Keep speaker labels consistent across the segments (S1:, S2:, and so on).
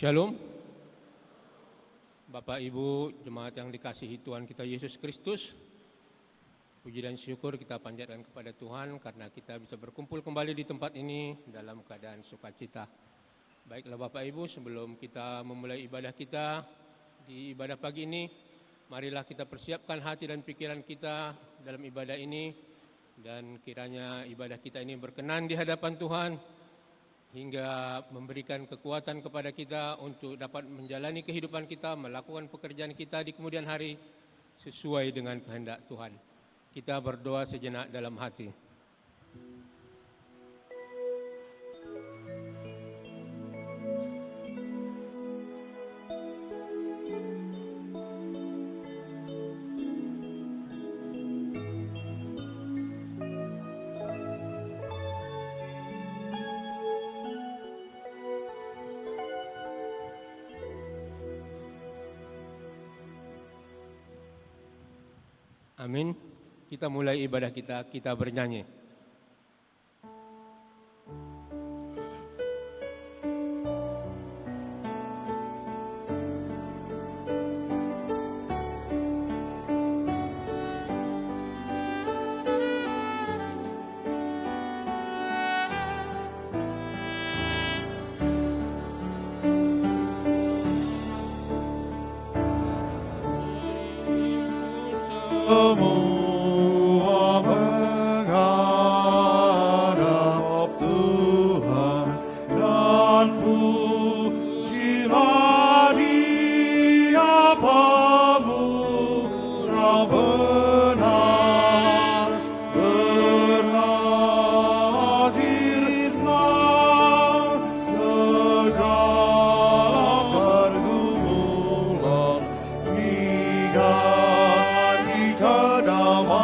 S1: Shalom, Bapak Ibu jemaat yang dikasihi Tuhan kita Yesus Kristus. Puji dan syukur kita panjatkan kepada Tuhan karena kita bisa berkumpul kembali di tempat ini dalam keadaan sukacita. Baiklah Bapak Ibu, sebelum kita memulai ibadah kita di ibadah pagi ini, marilah kita persiapkan hati dan pikiran kita dalam ibadah ini, dan kiranya ibadah kita ini berkenan di hadapan Tuhan, hingga memberikan kekuatan kepada kita untuk dapat menjalani kehidupan kita, melakukan pekerjaan kita di kemudian hari sesuai dengan kehendak Tuhan. Kita berdoa sejenak dalam hati. Amin. Kita mulai ibadah kita bernyanyi.
S2: Semua menghadap Tuhan dan puji hadiah pemurah benar, berakhirlah segala pergumulan diganti kedamaian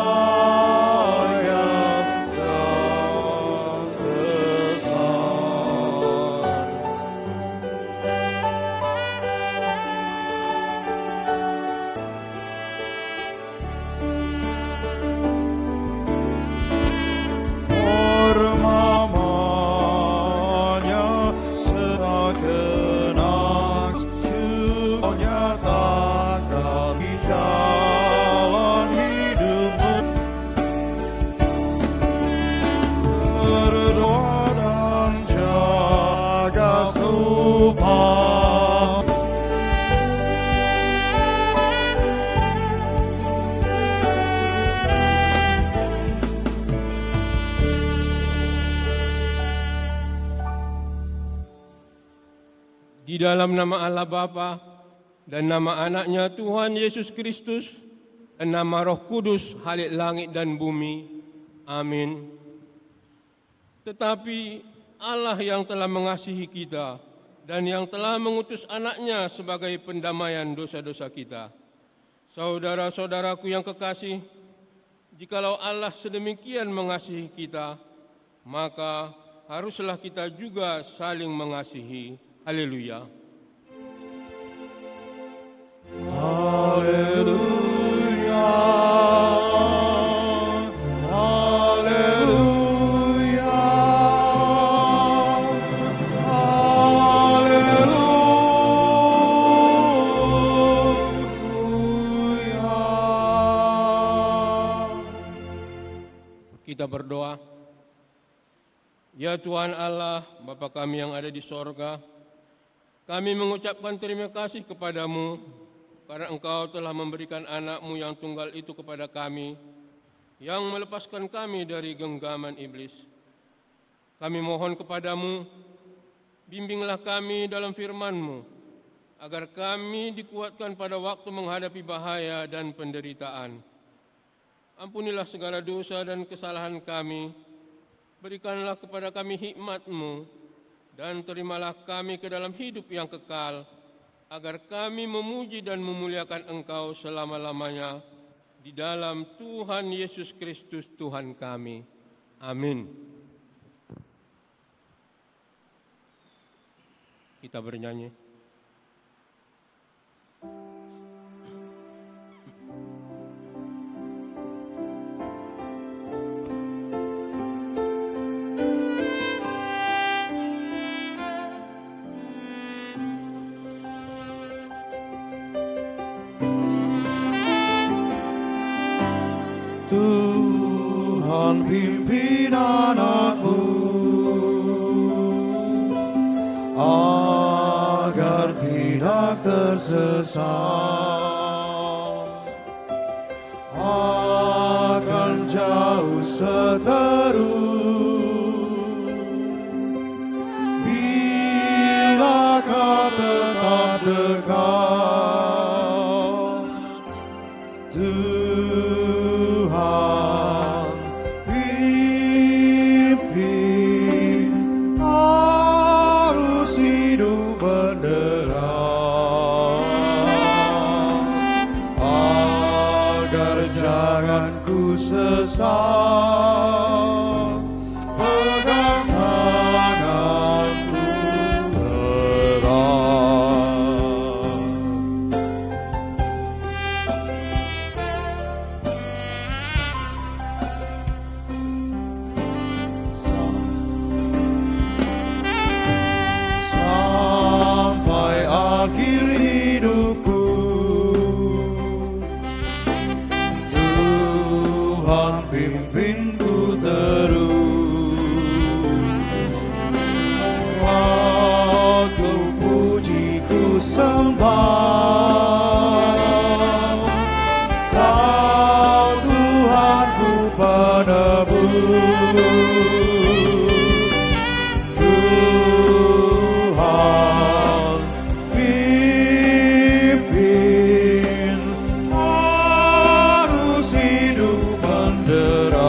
S2: dan kesan. Namanya segenap syukur nyatakan di jalan hidupmu. Berdoa dan jaga supaya
S1: Di dalam nama Allah Bapa dan nama anaknya Tuhan Yesus Kristus dan nama Roh Kudus, Halik langit dan bumi. Amin. Tetapi Allah yang telah mengasihi kita dan yang telah mengutus anaknya sebagai pendamaian dosa-dosa kita. Saudara-saudaraku yang kekasih, jikalau Allah sedemikian mengasihi kita, maka haruslah kita juga saling mengasihi. Haleluya.
S2: Haleluya, haleluya, haleluya.
S1: Kita berdoa. Ya Tuhan Allah, Bapa kami yang ada di sorga, kami mengucapkan terima kasih kepadamu karena Engkau telah memberikan anak-Mu yang tunggal itu kepada kami, yang melepaskan kami dari genggaman iblis. Kami mohon kepadamu, bimbinglah kami dalam firman-Mu, agar kami dikuatkan pada waktu menghadapi bahaya dan penderitaan. Ampunilah segala dosa dan kesalahan kami, berikanlah kepada kami hikmat-Mu, dan terimalah kami ke dalam hidup yang kekal, agar kami memuji dan memuliakan Engkau selama-lamanya, di dalam Tuhan Yesus Kristus Tuhan kami. Amin. Kita bernyanyi.
S2: tersesat akan jauh seteru. Bila kau tetap dekat, Tuhan pimpin arus hidup berderas, agar jangan ku sesat. Pegang tanganku erat. Sampai akhir hidupku, Tuhan pimpinku terus. Aku puji ku sembah, Kau Tuhanku penebus. Tuhan pimpin arus hidup menderas,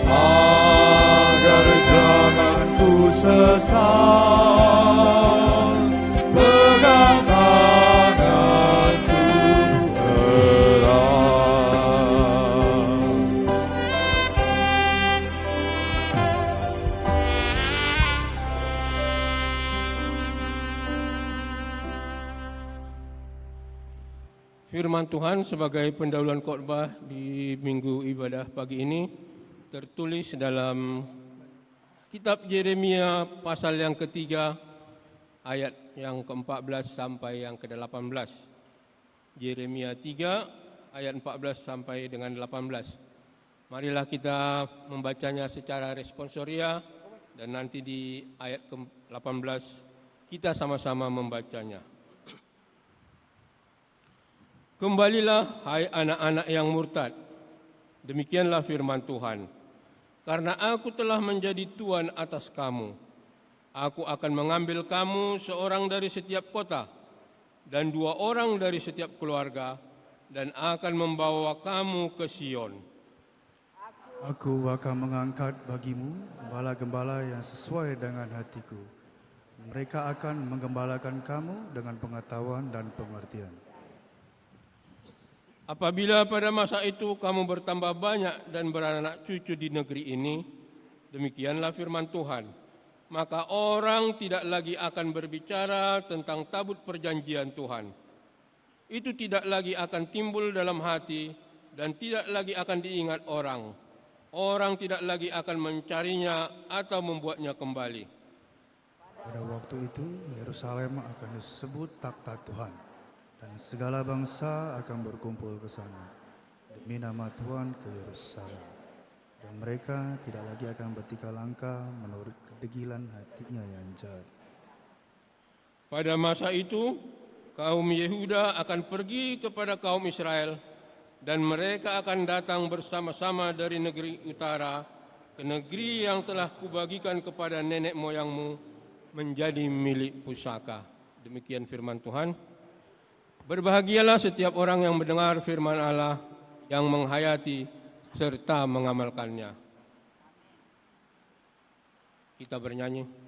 S2: agar jangan ku sesat. Pegang tanganku erat.
S1: Firman Tuhan sebagai pendahuluan khotbah di minggu ibadah pagi ini tertulis dalam kitab Yeremia pasal yang ketiga ayat yang ke-14 sampai yang ke-18. Yeremia 3 ayat 14 sampai dengan 18. Marilah kita membacanya secara responsoria dan nanti di ayat ke-18 kita sama-sama membacanya. Kembalilah, hai anak-anak yang murtad, demikianlah firman Tuhan. Karena aku telah menjadi Tuhan atas kamu, aku akan mengambil kamu seorang dari setiap kota dan 2 orang dari setiap keluarga, dan akan membawa kamu ke Sion.
S2: Aku akan mengangkat bagimu gembala-gembala yang sesuai dengan hatiku. Mereka akan menggembalakan kamu dengan pengetahuan dan pengertian.
S1: Apabila pada masa itu kamu bertambah banyak dan beranak cucu di negeri ini, demikianlah firman Tuhan, maka orang tidak lagi akan berbicara tentang tabut perjanjian Tuhan. Itu tidak lagi akan timbul dalam hati dan tidak lagi akan diingat orang. Orang tidak lagi akan mencarinya atau membuatnya kembali.
S2: Pada waktu itu Yerusalem akan disebut takhta Tuhan, dan segala bangsa akan berkumpul ke sana demi nama Tuhan ke Yerusalem. Dan mereka tidak lagi akan bertikah langkah menurut kedegilan hatinya yang jahat.
S1: Pada masa itu, kaum Yehuda akan pergi kepada kaum Israel, dan mereka akan datang bersama-sama dari negeri utara ke negeri yang telah kubagikan kepada nenek moyangmu menjadi milik pusaka. Demikian firman Tuhan. Berbahagialah setiap orang yang mendengar firman Allah, yang menghayati serta mengamalkannya. Kita bernyanyi.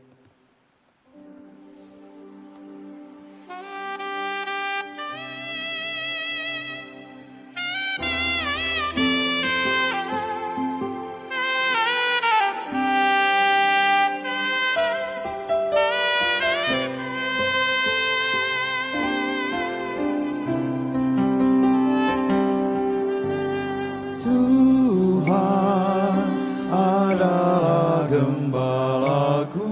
S2: Tuhan adalah gembalaku,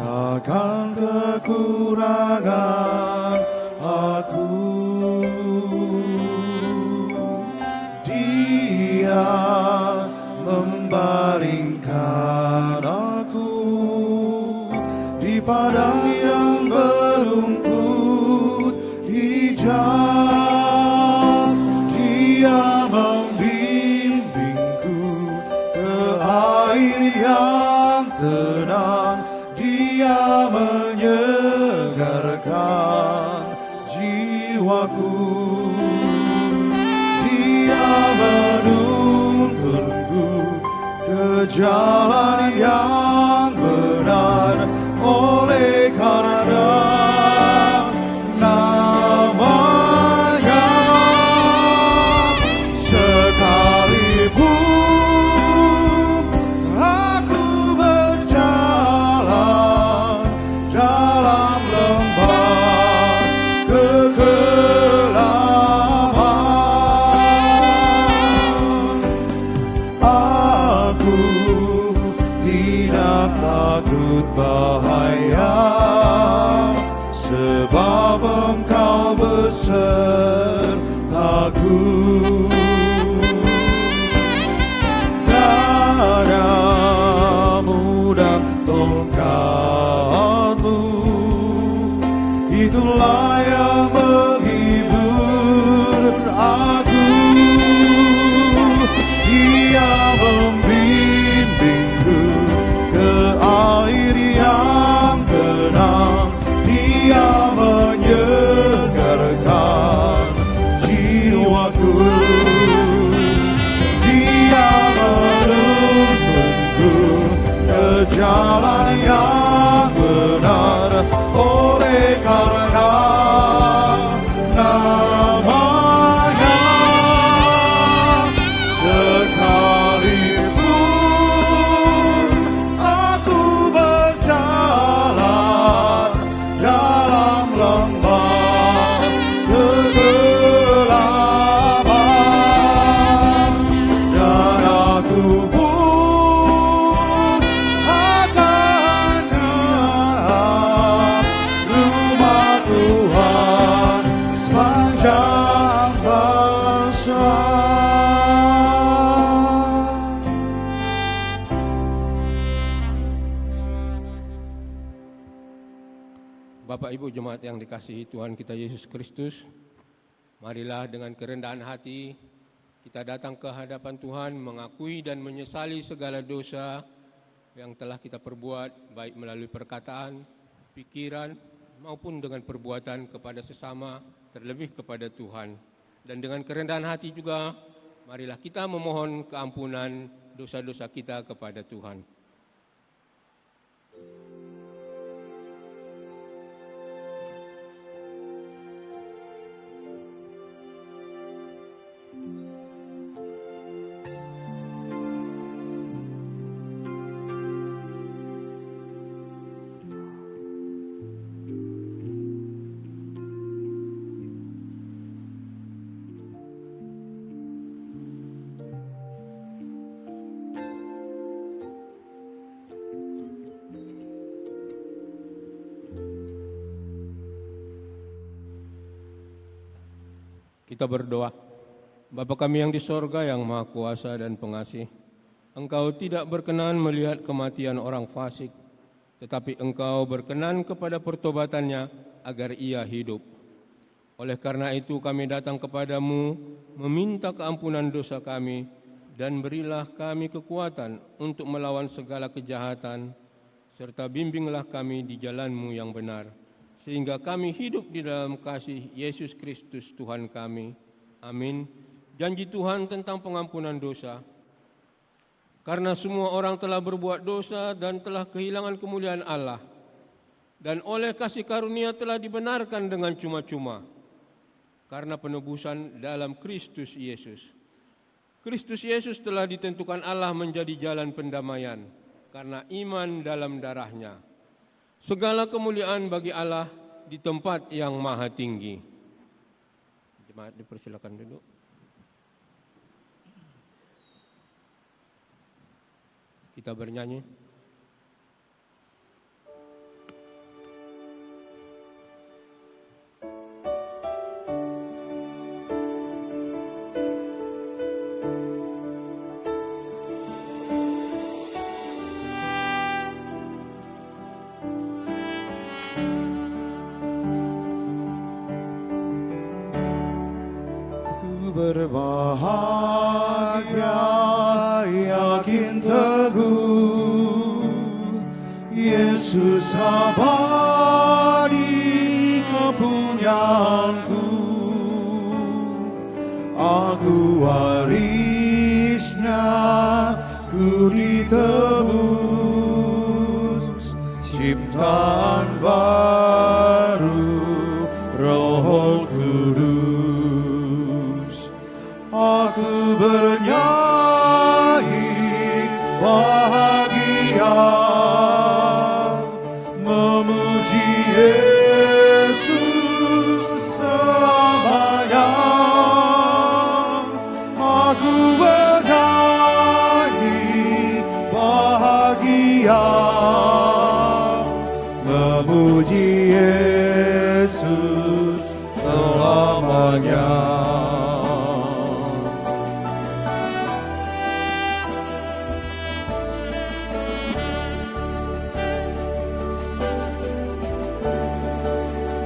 S2: takkan kekurangan aku. Dia membaringkan aku di padang jalan yang benar, oleh karena namanya. Sekalipun aku berjalan dalam lembah kegelapan, aku tidak takut bahaya, sebab Engkau besertaku. Dadamu dan tongkatmu, itulah yang menghibur aku. Dia membimbingku ke air yang tenang, Dia menyegarkan jiwaku. Dia menuntunku ke jalan yang benar, oleh karena namanya. Sekalipun aku berjalan dalam lembah kegelapan, dan aku pun akan ke rumah Tuhan sepanjang masa.
S1: Bapak Ibu jemaat yang dikasihi Tuhan kita Yesus Kristus, marilah dengan kerendahan hati kita datang ke hadapan Tuhan, mengakui dan menyesali segala dosa yang telah kita perbuat, baik melalui perkataan, pikiran, maupun dengan perbuatan kepada sesama, terlebih kepada Tuhan. Dan dengan kerendahan hati juga, marilah kita memohon keampunan dosa-dosa kita kepada Tuhan. Kita berdoa. Bapa kami yang di sorga yang maha kuasa dan pengasih, Engkau tidak berkenan melihat kematian orang fasik, tetapi Engkau berkenan kepada pertobatannya agar ia hidup. Oleh karena itu kami datang kepadamu meminta keampunan dosa kami, dan berilah kami kekuatan untuk melawan segala kejahatan, serta bimbinglah kami di jalan-Mu yang benar, sehingga kami hidup di dalam kasih Yesus Kristus Tuhan kami. Amin. Janji Tuhan tentang pengampunan dosa. Karena semua orang telah berbuat dosa dan telah kehilangan kemuliaan Allah, dan oleh kasih karunia telah dibenarkan dengan cuma-cuma, karena penebusan dalam Kristus Yesus. Kristus Yesus telah ditentukan Allah menjadi jalan pendamaian, karena iman dalam darah-Nya. Segala kemuliaan bagi Allah di tempat yang maha tinggi. Jemaat dipersilakan duduk. Kita bernyanyi.
S2: Berbahagia, yakin teguh, Yesus abadi kepunyaanku. Aku warisnya, ku ku ditebus ciptaan baru Roh Kudus. Aku bernyanyi bahagia memuji Yesus selamanya. Aku bernyanyi bahagia memuji Yesus selamanya.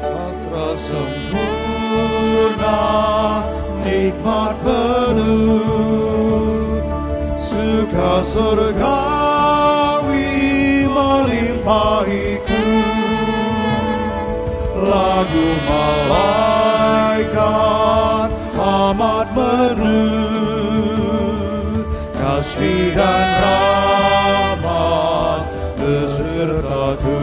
S2: Hasrat sempurna, nikmat penuh, suka surgawi melimpahiku. Lagu malaikat amat merdu, kasih dan rahmat besertaku.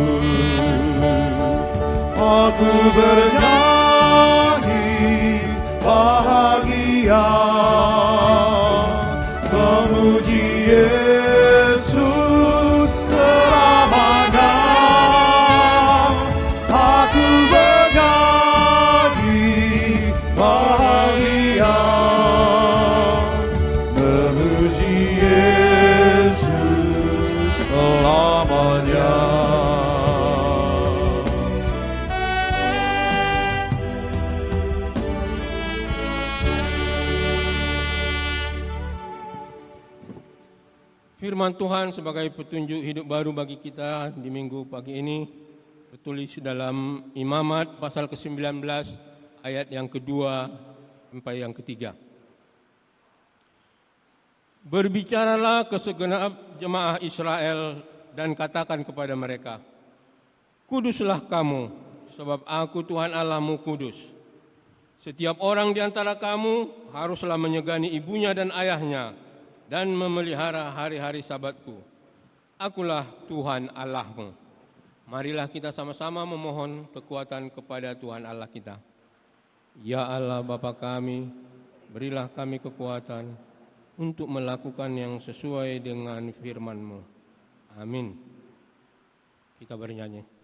S2: Aku bernyanyi bahagia memuji Yesus selamanya. Aku bernyanyi bahagia memuji Yesus selamanya.
S1: Firman Tuhan sebagai petunjuk hidup baru bagi kita di minggu pagi ini tertulis dalam Imamat pasal ke-19 ayat yang kedua sampai yang ketiga. Berbicaralah ke segenap jemaah Israel dan katakan kepada mereka, kuduslah kamu, sebab aku Tuhan Allahmu kudus. Setiap orang di antara kamu haruslah menyegani ibunya dan ayahnya, dan memelihara hari-hari Sabatku. Akulah Tuhan Allahmu. Marilah kita sama-sama memohon kekuatan kepada Tuhan Allah kita. Ya Allah Bapa kami, berilah kami kekuatan untuk melakukan yang sesuai dengan firman-Mu. Amin. Kita bernyanyi.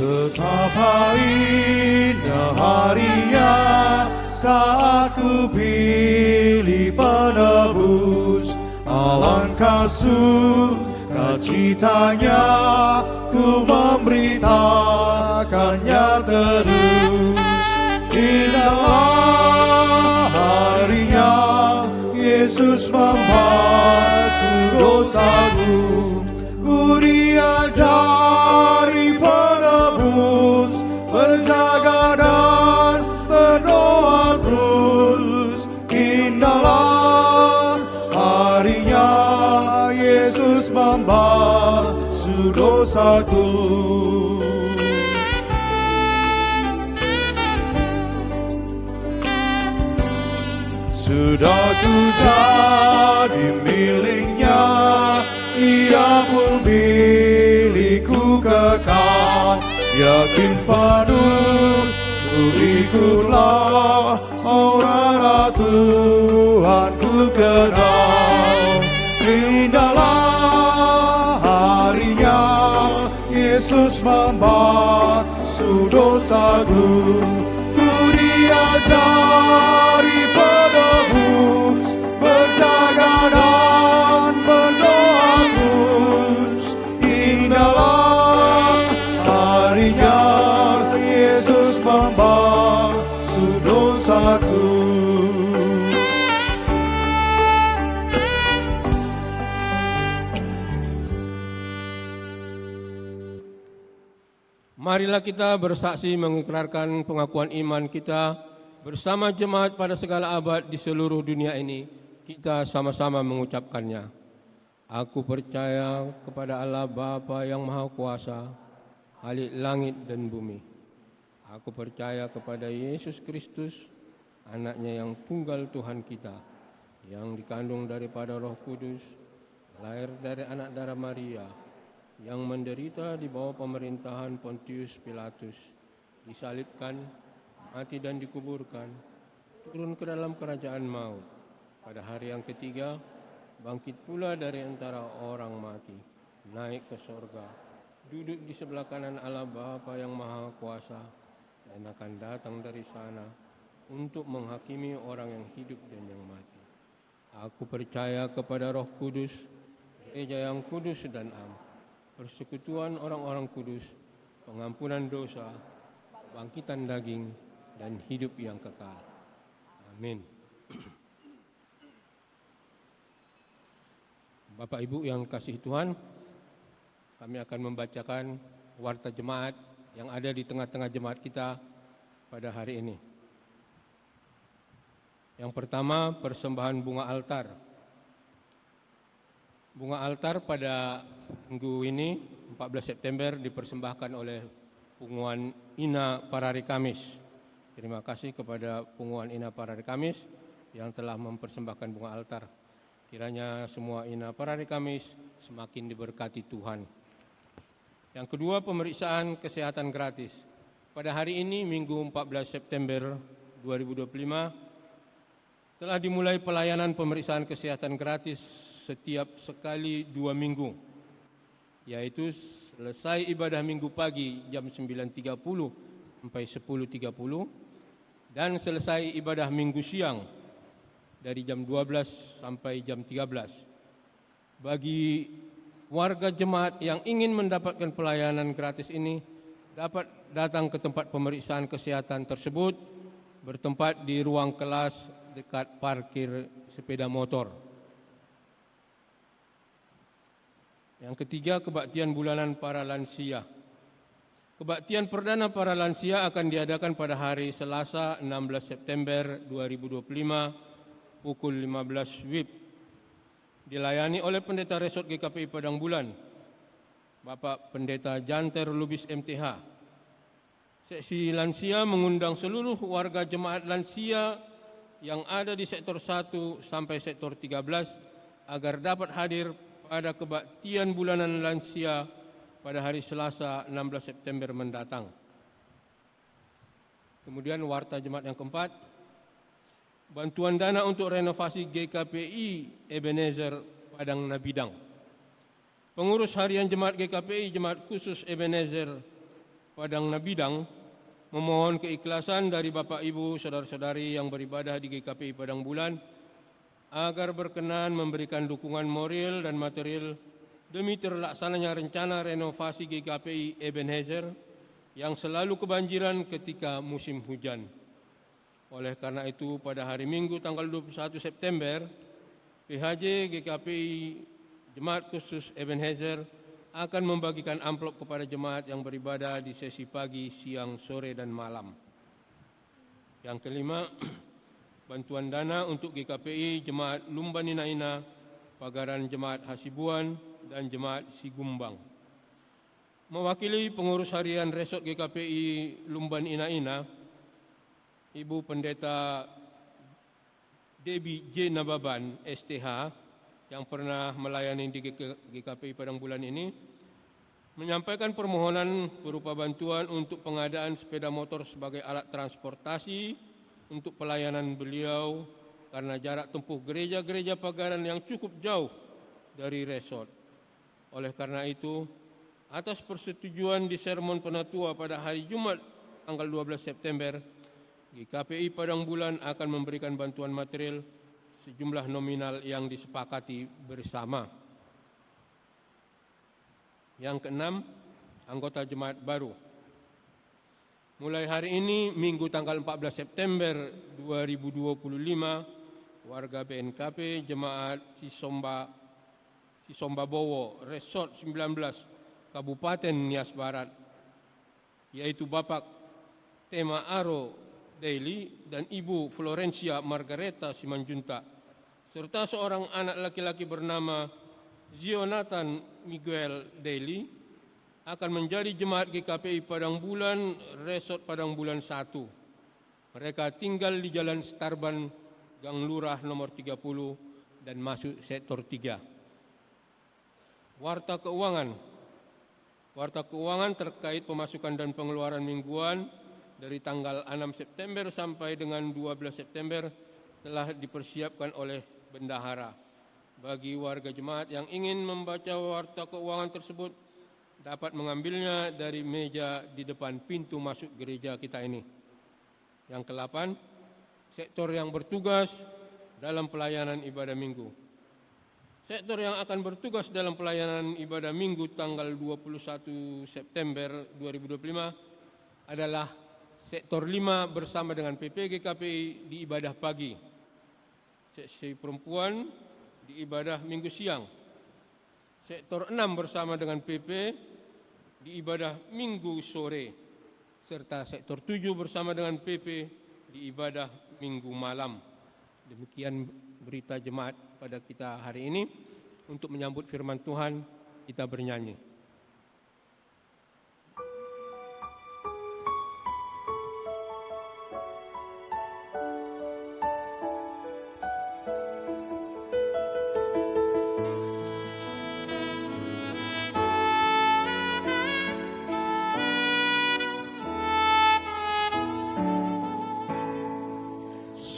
S2: Betapa indah harinya saat ku pilih penebus. Alangkah sukacitanya ku memberitakannya terus. Indahlah harinya Yesus membasuh dosaku. Ku diajari penebus, berjaga dan berdoa terus. Indahlah harinya Yesus membasuh dosaku. Sudah ku jadi miliknya, Ia pun milikku kekal. Yakin penuh ku ikutlah, saudara Tuhan ku kenal. Indahlah harinya Yesus membasuh dosaku. Ku diajari penebus, berjaga dan berdoa terus. Indahlah harinya Yesus membasuh dosaku.
S1: Marilah kita bersaksi mengikrarkan pengakuan iman kita bersama jemaat pada segala abad di seluruh dunia ini kita sama-sama mengucapkannya. Aku percaya kepada Allah Bapa yang Maha Kuasa, Khalik langit dan bumi. Aku percaya kepada Yesus Kristus, anaknya yang tunggal Tuhan kita, yang dikandung daripada Roh Kudus, lahir dari anak darah Maria, yang menderita di bawah pemerintahan Pontius Pilatus, disalibkan, mati dan dikuburkan, turun ke dalam kerajaan maut. Pada hari yang ketiga, bangkit pula dari antara orang mati, naik ke sorga, duduk di sebelah kanan Allah Bapa yang Maha Kuasa, dan akan datang dari sana untuk menghakimi orang yang hidup dan yang mati. Aku percaya kepada Roh Kudus, gereja yang kudus dan am, persekutuan orang-orang kudus, pengampunan dosa, kebangkitan daging, dan hidup yang kekal. Amin. Bapak Ibu yang kasih Tuhan, kami akan membacakan warta jemaat yang ada di tengah-tengah jemaat kita pada hari ini. Yang pertama, persembahan bunga altar. Bunga altar pada minggu ini, 14 September, dipersembahkan oleh Punguan Ina Parari Kamis. Terima kasih kepada Punguan Ina Parari Kamis yang telah mempersembahkan bunga altar. Kiranya semua Ina Parari Kamis semakin diberkati Tuhan. Yang kedua, pemeriksaan kesehatan gratis. Pada hari ini, Minggu 14 September 2025, telah dimulai pelayanan pemeriksaan kesehatan gratis setiap sekali 2 minggu, yaitu selesai ibadah minggu pagi jam 9.30 sampai 10.30 dan selesai ibadah minggu siang dari jam 12 sampai jam 13. Bagi warga jemaat yang ingin mendapatkan pelayanan gratis ini dapat datang ke tempat pemeriksaan kesehatan tersebut, bertempat di ruang kelas dekat parkir sepeda motor. Yang ketiga, kebaktian bulanan para lansia. Kebaktian perdana para lansia akan diadakan pada hari Selasa 16 September 2025 pukul 15 WIB. Dilayani oleh Pendeta Resort GKPI Padang Bulan, Bapak Pendeta Janter Lubis MTH. Seksi lansia mengundang seluruh warga jemaat lansia yang ada di sektor 1 sampai sektor 13 agar dapat hadir pada kebaktian bulanan lansia pada hari Selasa 16 September mendatang. Kemudian warta jemaat yang keempat, bantuan dana untuk renovasi GKPI Ebenezer Padang Nabidang. Pengurus harian jemaat GKPI Jemaat Khusus Ebenezer Padang Nabidang memohon keikhlasan dari Bapak Ibu saudara-saudari yang beribadah di GKPI Padang Bulan agar berkenan memberikan dukungan moral dan material demi terlaksananya rencana renovasi GKPI Ebenezer yang selalu kebanjiran ketika musim hujan. Oleh karena itu, pada hari Minggu tanggal 21 September, PHJ GKPI Jemaat Khusus Ebenezer akan membagikan amplop kepada jemaat yang beribadah di sesi pagi, siang, sore, dan malam. Yang kelima, bantuan dana untuk GKPI Jemaat Lumban Ina-Ina, Pagaran Jemaat Hasibuan, dan Jemaat Sigumbang. Mewakili pengurus harian Resort GKPI Lumban Ina-Ina, Ibu Pendeta Debbie J. Nababan, STH, yang pernah melayani di GKPI Padang Bulan ini, menyampaikan permohonan berupa bantuan untuk pengadaan sepeda motor sebagai alat transportasi untuk pelayanan beliau karena jarak tempuh gereja-gereja Pagaran yang cukup jauh dari resort. Oleh karena itu, atas persetujuan di sermon penatua pada hari Jumat tanggal 12 September, GKPI Padang Bulan akan memberikan bantuan material sejumlah nominal yang disepakati bersama. Yang keenam, anggota jemaat baru. Mulai hari ini, Minggu tanggal 14 September 2025, warga BNKP Jemaat Sisomba Bowo, Resort 19, Kabupaten Nias Barat, yaitu Bapak Tema Aro Daily dan Ibu Florencia Margareta Simanjunta, serta seorang anak laki-laki bernama Zionathan Miguel Daly akan menjadi jemaat GKPI Padang Bulan, Resort Padang Bulan 1. Mereka tinggal di Jalan Starban, Gang Lurah nomor 30 dan masuk sektor 3. Warta keuangan terkait pemasukan dan pengeluaran mingguan dari tanggal 6 September sampai dengan 12 September telah dipersiapkan oleh bendahara. Bagi warga jemaat yang ingin membaca warta keuangan tersebut dapat mengambilnya dari meja di depan pintu masuk gereja kita ini. Yang ke-8, sektor yang bertugas dalam pelayanan ibadah minggu. Sektor yang akan bertugas dalam pelayanan ibadah minggu tanggal 21 September 2025 adalah sektor 5 bersama dengan PPGKPI di ibadah pagi. Seksi perempuan di ibadah minggu siang. Sektor 6 bersama dengan PP di ibadah minggu sore. Serta sektor 7 bersama dengan PP di ibadah minggu malam. Demikian berita jemaat pada kita hari ini. Untuk menyambut firman Tuhan, kita bernyanyi.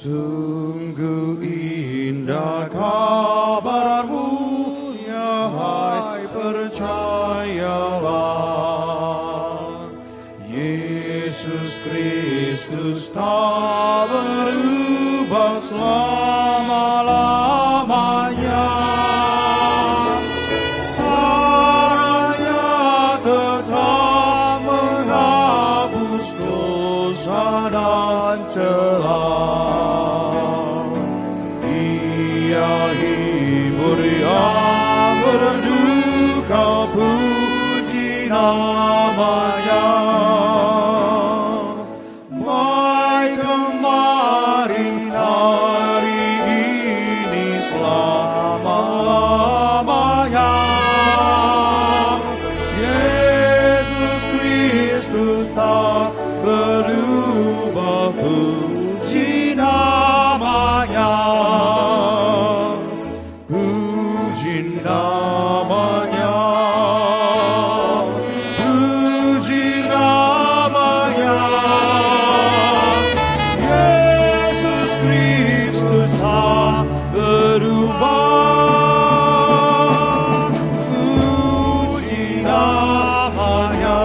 S2: Sungguh indah kabar-Mu, ya hai percayalah. Yesus Kristus tak berubah selama-lamanya. Darahnya tetap menghapus dosa dan celah. Yang berduka, puji namanya. Baik kemarin, hari ini, selama-lamanya. Yesus Kristus tak berubah, puji namanya. Puji namanya, puji namanya. Yesus Kristus tak berubah, puji namanya.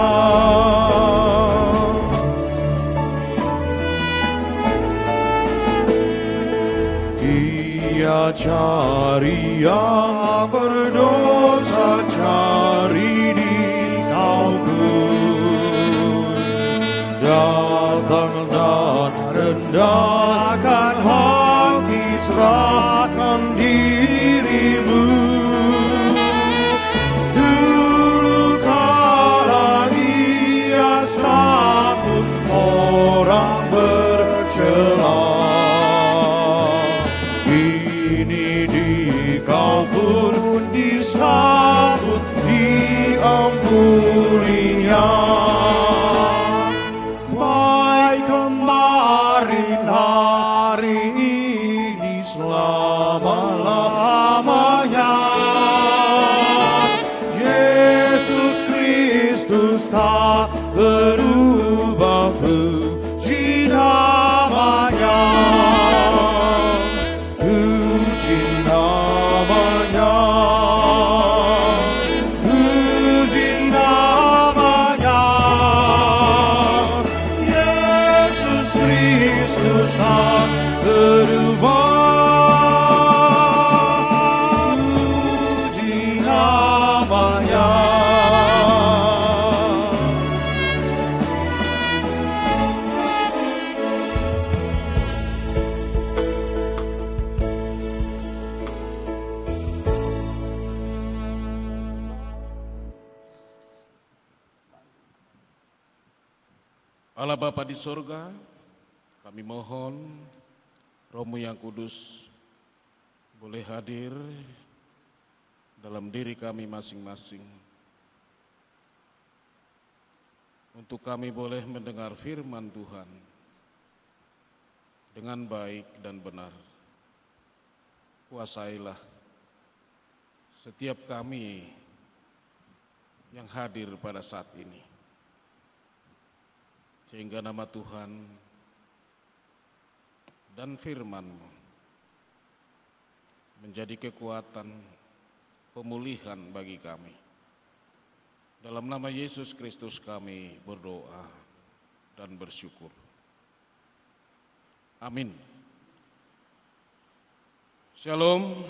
S2: Dia cari yang berdosa, cari di kampung. Datang dan rendahkan hati, serahkan dirimu. Dulu kala ia sambut orang bercela. Kau pun disambut, diampuninya. Baik kemarin, hari ini, selama-lamanya. Yesus Kristus tak berubah, puji namanya. Puji namanya, Yesus Kristus tak berubah, puji namanya.
S3: Allah Bapa di sorga, kami mohon Roh-Mu yang kudus boleh hadir dalam diri kami masing-masing. Untuk kami boleh mendengar firman Tuhan dengan baik dan benar. Kuasailah setiap kami yang hadir pada saat ini, sehingga nama Tuhan dan firman-Mu menjadi kekuatan pemulihan bagi kami. Dalam nama Yesus Kristus kami berdoa dan bersyukur. Amin. Shalom.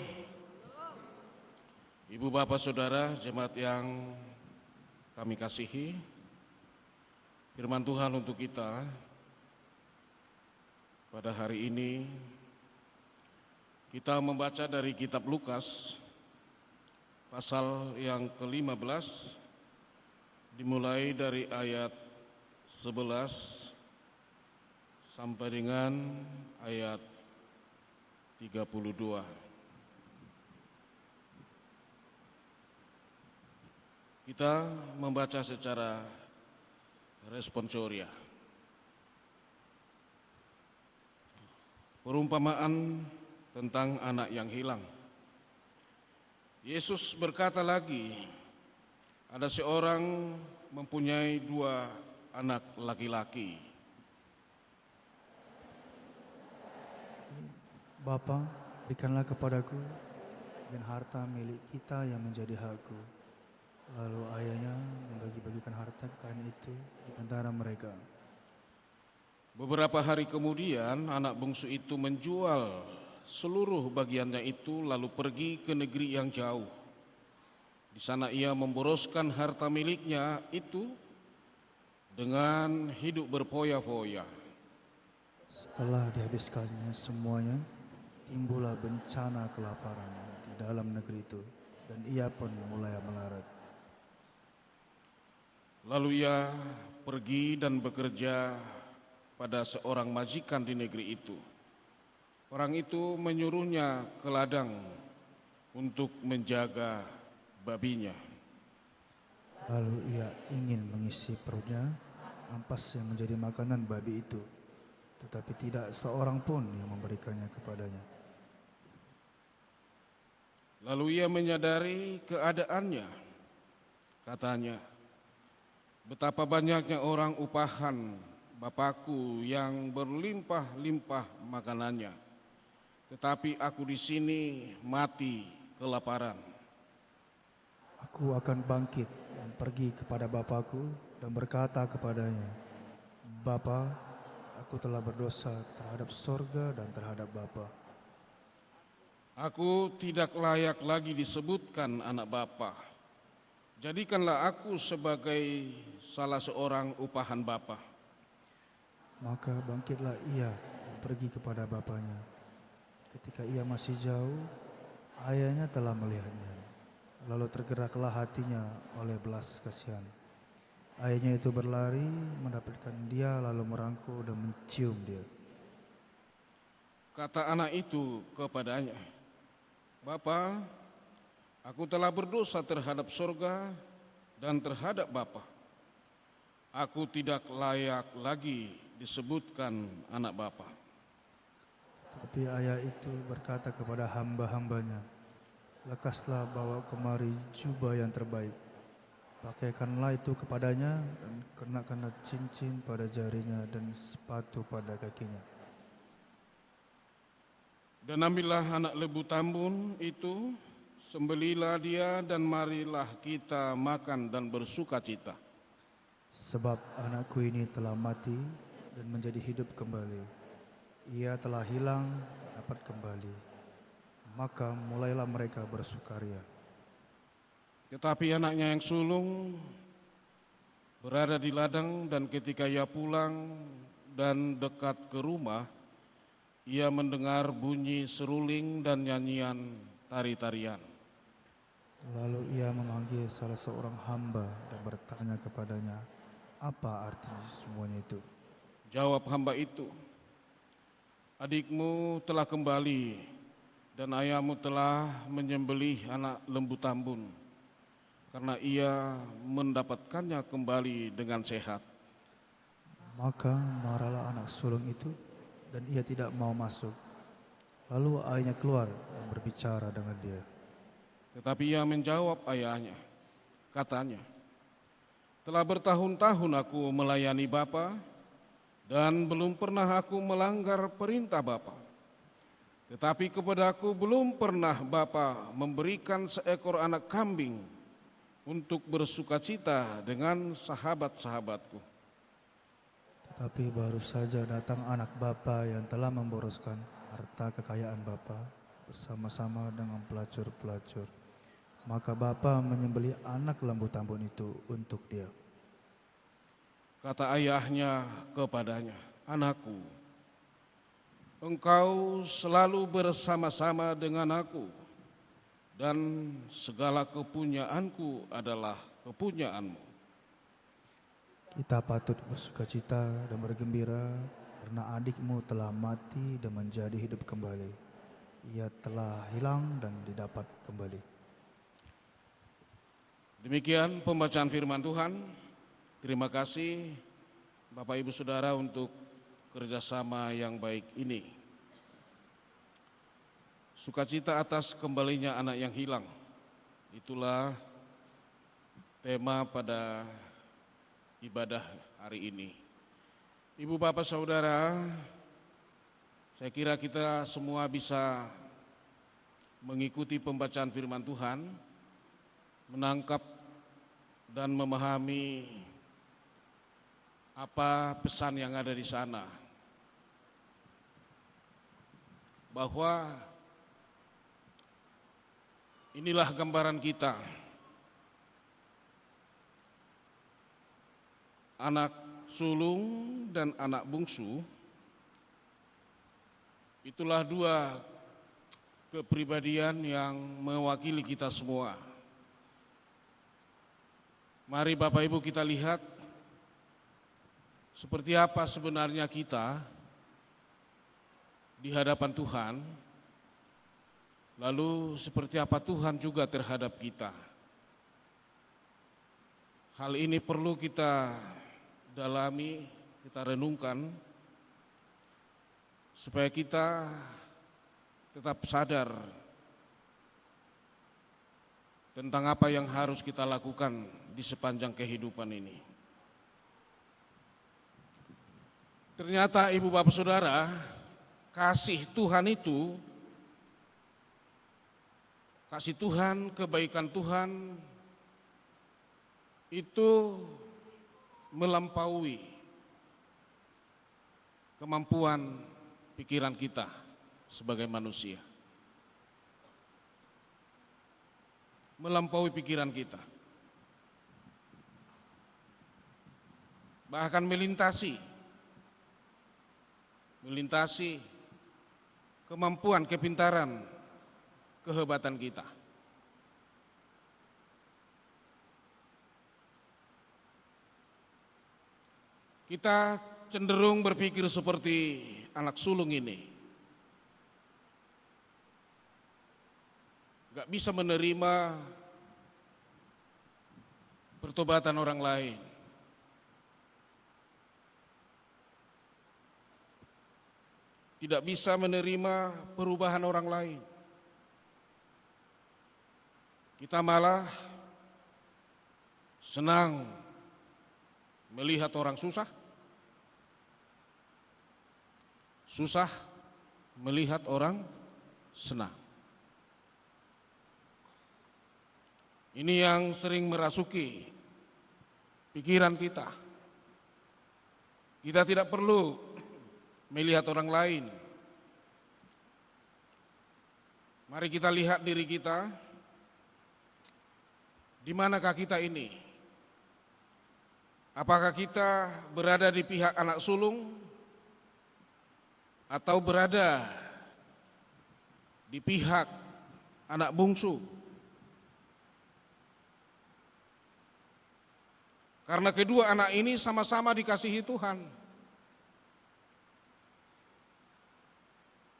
S3: Ibu bapak saudara jemaat yang kami kasihi, firman Tuhan untuk kita pada hari ini kita membaca dari kitab Lukas pasal yang ke-15 dimulai dari ayat 11 sampai dengan ayat 32. Kita membaca secara responsoria. Perumpamaan tentang anak yang hilang. Yesus berkata lagi, ada seorang mempunyai 2 anak laki-laki.
S2: Bapa, berikanlah kepadaku dan harta milik kita yang menjadi hakku. Lalu ayahnya membagi-bagikan harta kekayaan itu di antara mereka.
S3: Beberapa hari kemudian anak bungsu itu menjual seluruh bagiannya itu lalu pergi ke negeri yang jauh. Di sana ia memboroskan harta miliknya itu dengan hidup berfoya-foya.
S2: Setelah dihabiskannya semuanya, timbullah bencana kelaparan di dalam negeri itu, dan ia pun mulai melarat.
S3: Lalu ia pergi dan bekerja pada seorang majikan di negeri itu. Orang itu menyuruhnya ke ladang untuk menjaga babinya.
S2: Lalu ia ingin mengisi perutnya ampas yang menjadi makanan babi itu, tetapi tidak seorang pun yang memberikannya kepadanya.
S3: Lalu ia menyadari keadaannya. Katanya, betapa banyaknya orang upahan Bapakku yang berlimpah-limpah makanannya, tetapi aku di sini mati kelaparan.
S2: Aku akan bangkit dan pergi kepada Bapakku dan berkata kepadanya, Bapa, aku telah berdosa terhadap sorga dan terhadap Bapa.
S3: Aku tidak layak lagi disebutkan anak Bapa. Jadikanlah aku sebagai salah seorang upahan Bapa.
S2: Maka bangkitlah ia dan pergi kepada bapaknya. Ketika ia masih jauh, ayahnya telah melihatnya. Lalu tergeraklah hatinya oleh belas kasihan. Ayahnya itu berlari, mendapatkan dia, lalu merangkul dan mencium dia.
S3: Kata anak itu kepadanya, Bapa, aku telah berdosa terhadap sorga dan terhadap Bapa. Aku tidak layak lagi disebutkan anak Bapa.
S2: Tapi ayah itu berkata kepada hamba-hambanya, lekaslah bawa kemari jubah yang terbaik. Pakaikanlah itu kepadanya dan kenakanlah cincin pada jarinya dan sepatu pada kakinya.
S3: Dan ambillah anak lembu tambun itu, sembelilah dia dan marilah kita makan dan bersuka cita.
S2: Sebab anakku ini telah mati dan menjadi hidup kembali. Ia telah hilang, dapat kembali. Maka mulailah mereka bersukaria.
S3: Tetapi anaknya yang sulung berada di ladang, dan ketika ia pulang dan dekat ke rumah, ia mendengar bunyi seruling dan nyanyian tari-tarian.
S2: Lalu ia memanggil salah seorang hamba dan bertanya kepadanya, apa arti semuanya itu?
S3: Jawab hamba itu, adikmu telah kembali dan ayahmu telah menyembelih anak lembu tambun, karena ia mendapatkannya kembali dengan sehat.
S2: Maka marahlah anak sulung itu, dan ia tidak mau masuk. Lalu ayahnya keluar dan berbicara dengan dia.
S3: Tetapi ia menjawab ayahnya, katanya, telah bertahun-tahun aku melayani Bapa, dan belum pernah aku melanggar perintah Bapa. Tetapi kepadaku belum pernah Bapa memberikan seekor anak kambing untuk bersukacita dengan sahabat-sahabatku.
S2: Tetapi baru saja datang anak bapa yang telah memboroskan harta kekayaan bapa bersama-sama dengan pelacur-pelacur. Maka bapa menyembelih anak lembu tambun itu untuk dia.
S3: Kata ayahnya kepadanya, anakku, engkau selalu bersama-sama dengan aku, dan segala kepunyaanku adalah kepunyaanmu.
S2: Kita patut bersukacita dan bergembira karena adikmu telah mati dan menjadi hidup kembali. Ia telah hilang dan didapat kembali.
S3: Demikian pembacaan firman Tuhan. Terima kasih Bapak Ibu Saudara untuk kerjasama yang baik ini. Sukacita atas kembalinya anak yang hilang. Itulah tema pada ibadah hari ini. Ibu Bapak Saudara, saya kira kita semua bisa mengikuti pembacaan firman Tuhan, menangkap dan memahami apa pesan yang ada di sana. Bahwa inilah gambaran kita. Anak sulung dan anak bungsu, itulah dua kepribadian yang mewakili kita semua. Mari Bapak Ibu kita lihat seperti apa sebenarnya kita di hadapan Tuhan, lalu seperti apa Tuhan juga terhadap kita. Hal ini perlu kita dalami, kita renungkan, supaya kita tetap sadar tentang apa yang harus kita lakukan di sepanjang kehidupan ini. Ternyata Ibu Bapak Saudara, kasih Tuhan itu, kasih Tuhan, kebaikan Tuhan itu melampaui kemampuan pikiran kita sebagai manusia. Melampaui pikiran kita. Bahkan melintasi kemampuan, kepintaran, kehebatan kita. Kita cenderung berpikir seperti anak sulung ini. Gak bisa menerima pertobatan orang lain. Tidak bisa menerima perubahan orang lain. Kita malah senang melihat orang susah melihat orang senang. Ini yang sering merasuki pikiran kita. Kita tidak perlu melihat orang lain. Mari kita lihat diri kita. Di manakah kita ini? Apakah kita berada di pihak anak sulung atau berada di pihak anak bungsu? Karena kedua anak ini sama-sama dikasihi Tuhan.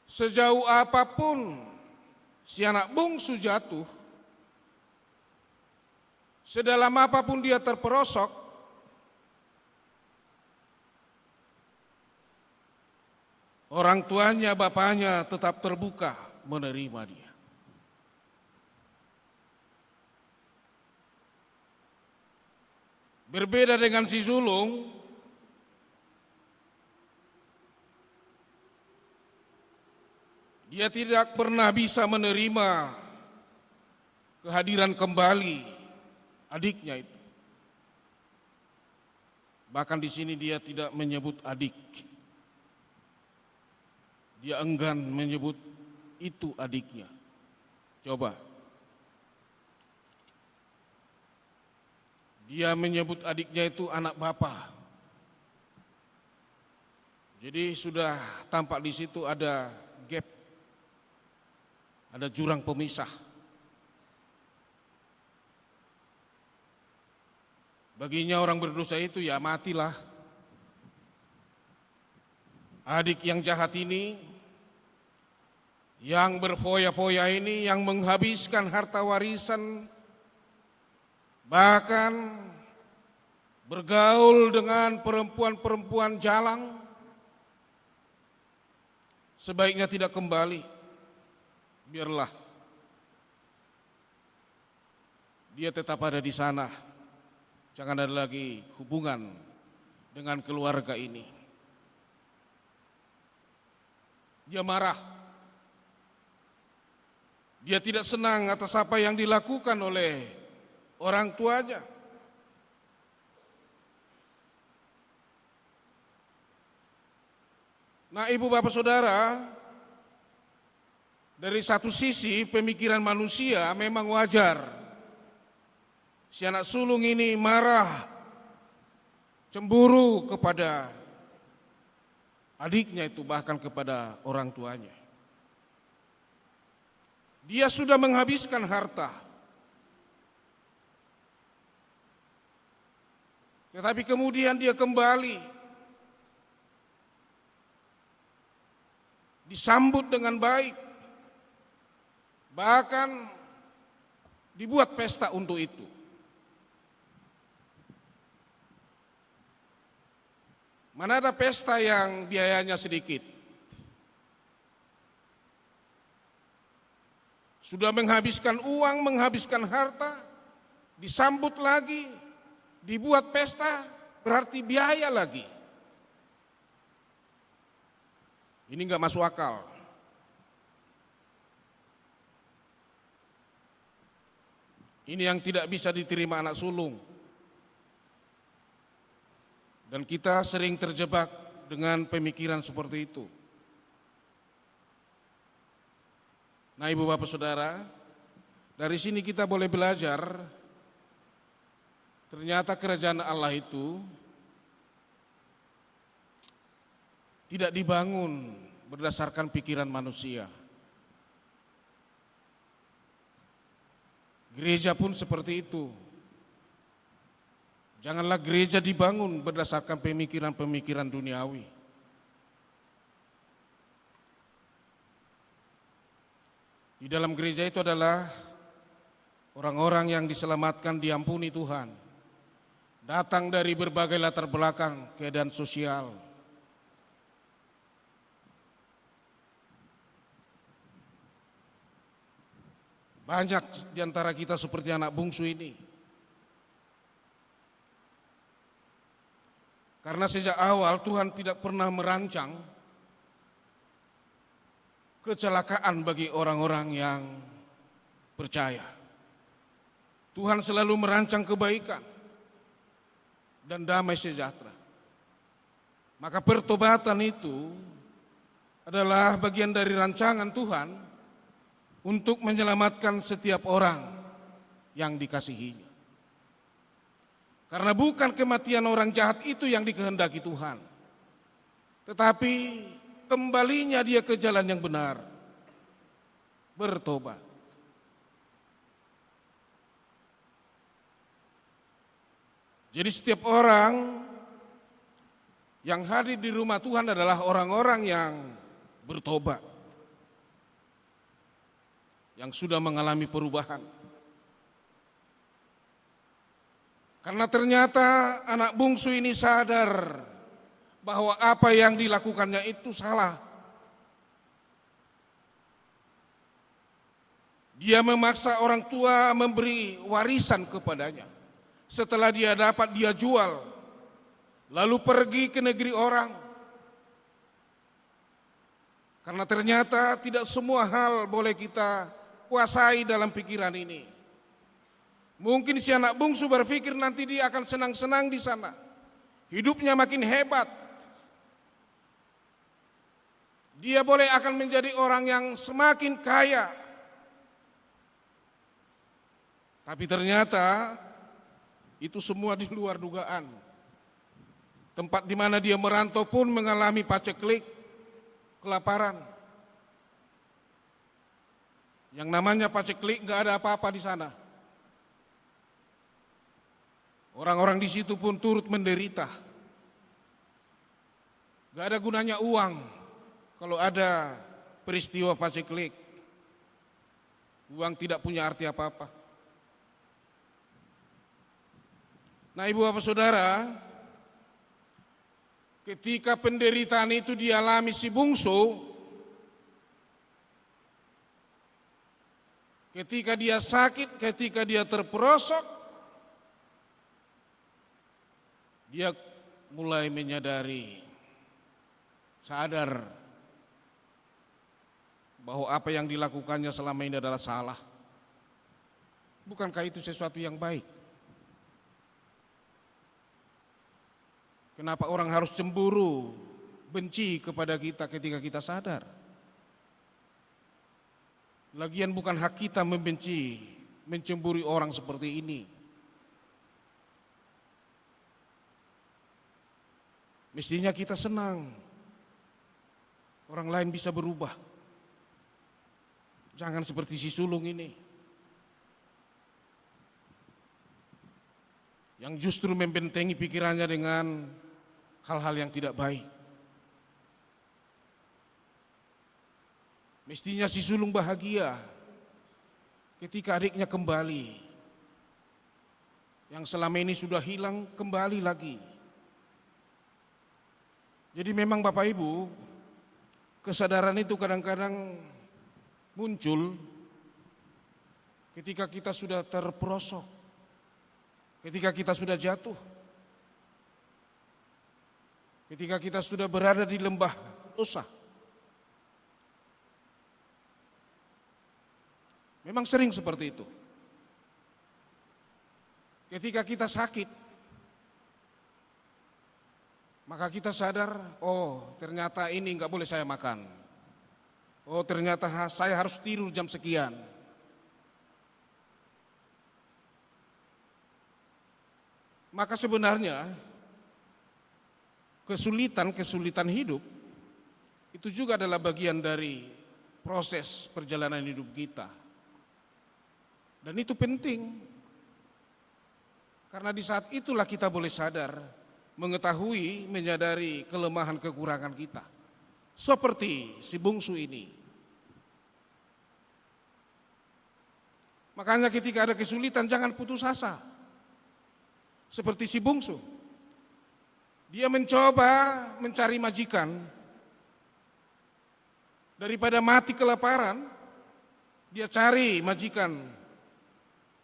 S3: Sejauh apapun si anak bungsu jatuh, sedalam apapun dia terperosok, orang tuanya, bapaknya tetap terbuka menerima dia. Berbeda dengan si sulung, dia tidak pernah bisa menerima kehadiran kembali adiknya itu. Bahkan di sini dia tidak menyebut adik. Dia enggan menyebut itu adiknya. Coba. Dia menyebut adiknya itu anak bapak. Jadi sudah tampak di situ ada gap, ada jurang pemisah. Baginya orang berdosa itu ya matilah. Adik yang jahat ini, yang berfoya-foya ini, yang menghabiskan harta warisan, bahkan bergaul dengan perempuan-perempuan jalang, sebaiknya tidak kembali. Biarlah dia tetap ada di sana. Jangan ada lagi hubungan dengan keluarga ini. Dia marah. Dia tidak senang atas apa yang dilakukan oleh orang tuanya. Nah, ibu bapak saudara, dari satu sisi pemikiran manusia memang wajar. Si anak sulung ini marah, cemburu kepada adiknya itu, bahkan kepada orang tuanya. Dia sudah menghabiskan harta, tetapi kemudian dia kembali, disambut dengan baik, bahkan dibuat pesta untuk itu. Mana ada pesta yang biayanya sedikit? Sudah menghabiskan uang, menghabiskan harta, disambut lagi, dibuat pesta, berarti biaya lagi. Ini enggak masuk akal. Ini yang tidak bisa diterima anak sulung. Dan kita sering terjebak dengan pemikiran seperti itu. Nah, ibu bapak saudara, dari sini kita boleh belajar, ternyata kerajaan Allah itu tidak dibangun berdasarkan pikiran manusia. Gereja pun seperti itu. Janganlah gereja dibangun berdasarkan pemikiran-pemikiran duniawi. Di dalam gereja itu adalah orang-orang yang diselamatkan, diampuni Tuhan. Datang dari berbagai latar belakang, keadaan sosial. Banyak di antara kita seperti anak bungsu ini. Karena sejak awal Tuhan tidak pernah merancang kecelakaan bagi orang-orang yang percaya. Tuhan selalu merancang kebaikan dan damai sejahtera. Maka pertobatan itu adalah bagian dari rancangan Tuhan untuk menyelamatkan setiap orang yang dikasihinya. Karena bukan kematian orang jahat itu yang dikehendaki Tuhan, tetapi kembalinya dia ke jalan yang benar, bertobat. Jadi setiap orang yang hadir di rumah Tuhan adalah orang-orang yang bertobat. yang sudah mengalami perubahan. Karena ternyata anak bungsu ini sadar bahwa apa yang dilakukannya itu salah. Dia memaksa orang tua memberi warisan kepadanya. Setelah dia dapat, dia jual, lalu pergi ke negeri orang. Karena ternyata tidak semua hal boleh kita kuasai dalam pikiran ini. Mungkin si anak bungsu berpikir nanti dia akan senang-senang di sana. Hidupnya makin hebat. Dia boleh akan menjadi orang yang semakin kaya. Tapi ternyata itu semua di luar dugaan. Tempat di mana dia merantau pun mengalami paceklik, kelaparan. Yang namanya paceklik nggak ada apa-apa di sana. Orang-orang di situ pun turut menderita. Gak ada gunanya uang kalau ada peristiwa paceklik. Uang tidak punya arti apa-apa. Nah, ibu bapak saudara, ketika penderitaan itu dialami si bungsu, ketika dia sakit, ketika dia terperosok, dia mulai menyadari, sadar bahwa apa yang dilakukannya selama ini adalah salah. Bukankah itu sesuatu yang baik? Kenapa orang harus cemburu, benci kepada kita ketika kita sadar? Lagian bukan hak kita membenci, mencemburi orang seperti ini. Mestinya kita senang orang lain bisa berubah. Jangan seperti si sulung ini, yang justru membentengi pikirannya dengan hal-hal yang tidak baik. Mestinya si sulung bahagia ketika adiknya kembali, yang selama ini sudah hilang kembali lagi. Jadi memang Bapak Ibu, kesadaran itu kadang-kadang muncul ketika kita sudah terperosok, ketika kita sudah jatuh, ketika kita sudah berada di lembah dosa. Memang sering seperti itu. Ketika kita sakit, maka kita sadar, oh ternyata ini enggak boleh saya makan. Oh ternyata saya harus tidur jam sekian. Maka sebenarnya kesulitan hidup itu juga adalah bagian dari proses perjalanan hidup kita. Dan itu penting. Karena di saat itulah kita boleh sadar, mengetahui, menyadari kelemahan kekurangan kita. Seperti si bungsu ini. Makanya ketika ada kesulitan jangan putus asa. Seperti si bungsu. Dia mencoba mencari majikan. Daripada mati kelaparan, dia cari majikan.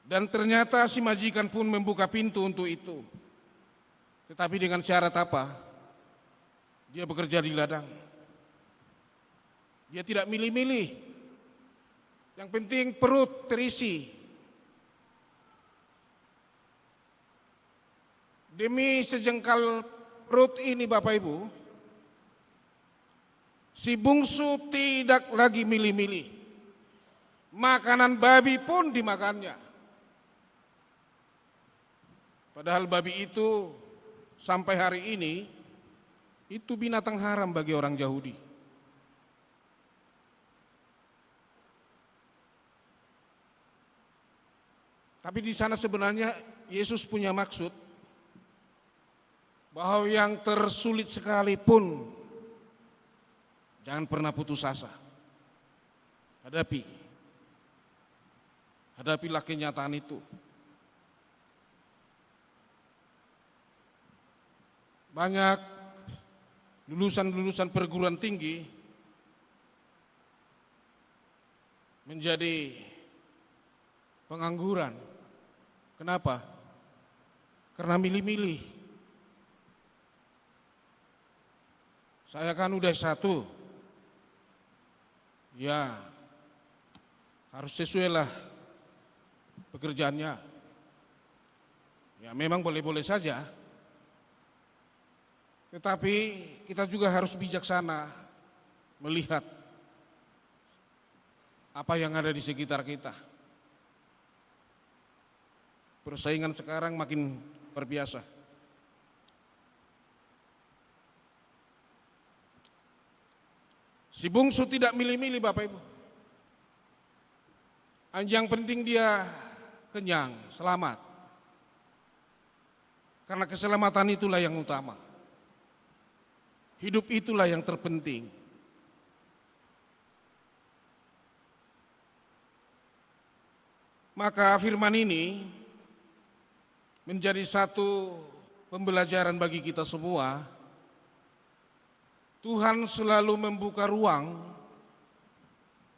S3: Dan ternyata si majikan pun membuka pintu untuk itu. Tetapi dengan syarat apa? Dia bekerja di ladang. Dia tidak milih-milih. Yang penting perut terisi. Demi sejengkal perut ini Bapak Ibu, si bungsu tidak lagi milih-milih. Makanan babi pun dimakannya. Padahal babi itu sampai hari ini itu binatang haram bagi orang Yahudi. Tapi di sana sebenarnya Yesus punya maksud bahwa yang tersulit sekalipun jangan pernah putus asa. Hadapi. Hadapilah kenyataan itu. Banyak lulusan-lulusan perguruan tinggi menjadi pengangguran. Kenapa? Karena milih-milih. Saya kan udah S1, ya harus sesuai lah pekerjaannya. Ya memang boleh-boleh saja, tetapi kita juga harus bijaksana melihat apa yang ada di sekitar kita. Persaingan sekarang makin berbiasa. Si bungsu tidak milih-milih Bapak Ibu. Yang penting dia kenyang, selamat. Karena keselamatan itulah yang utama. Hidup itulah yang terpenting. Maka firman ini menjadi satu pembelajaran bagi kita semua. Tuhan selalu membuka ruang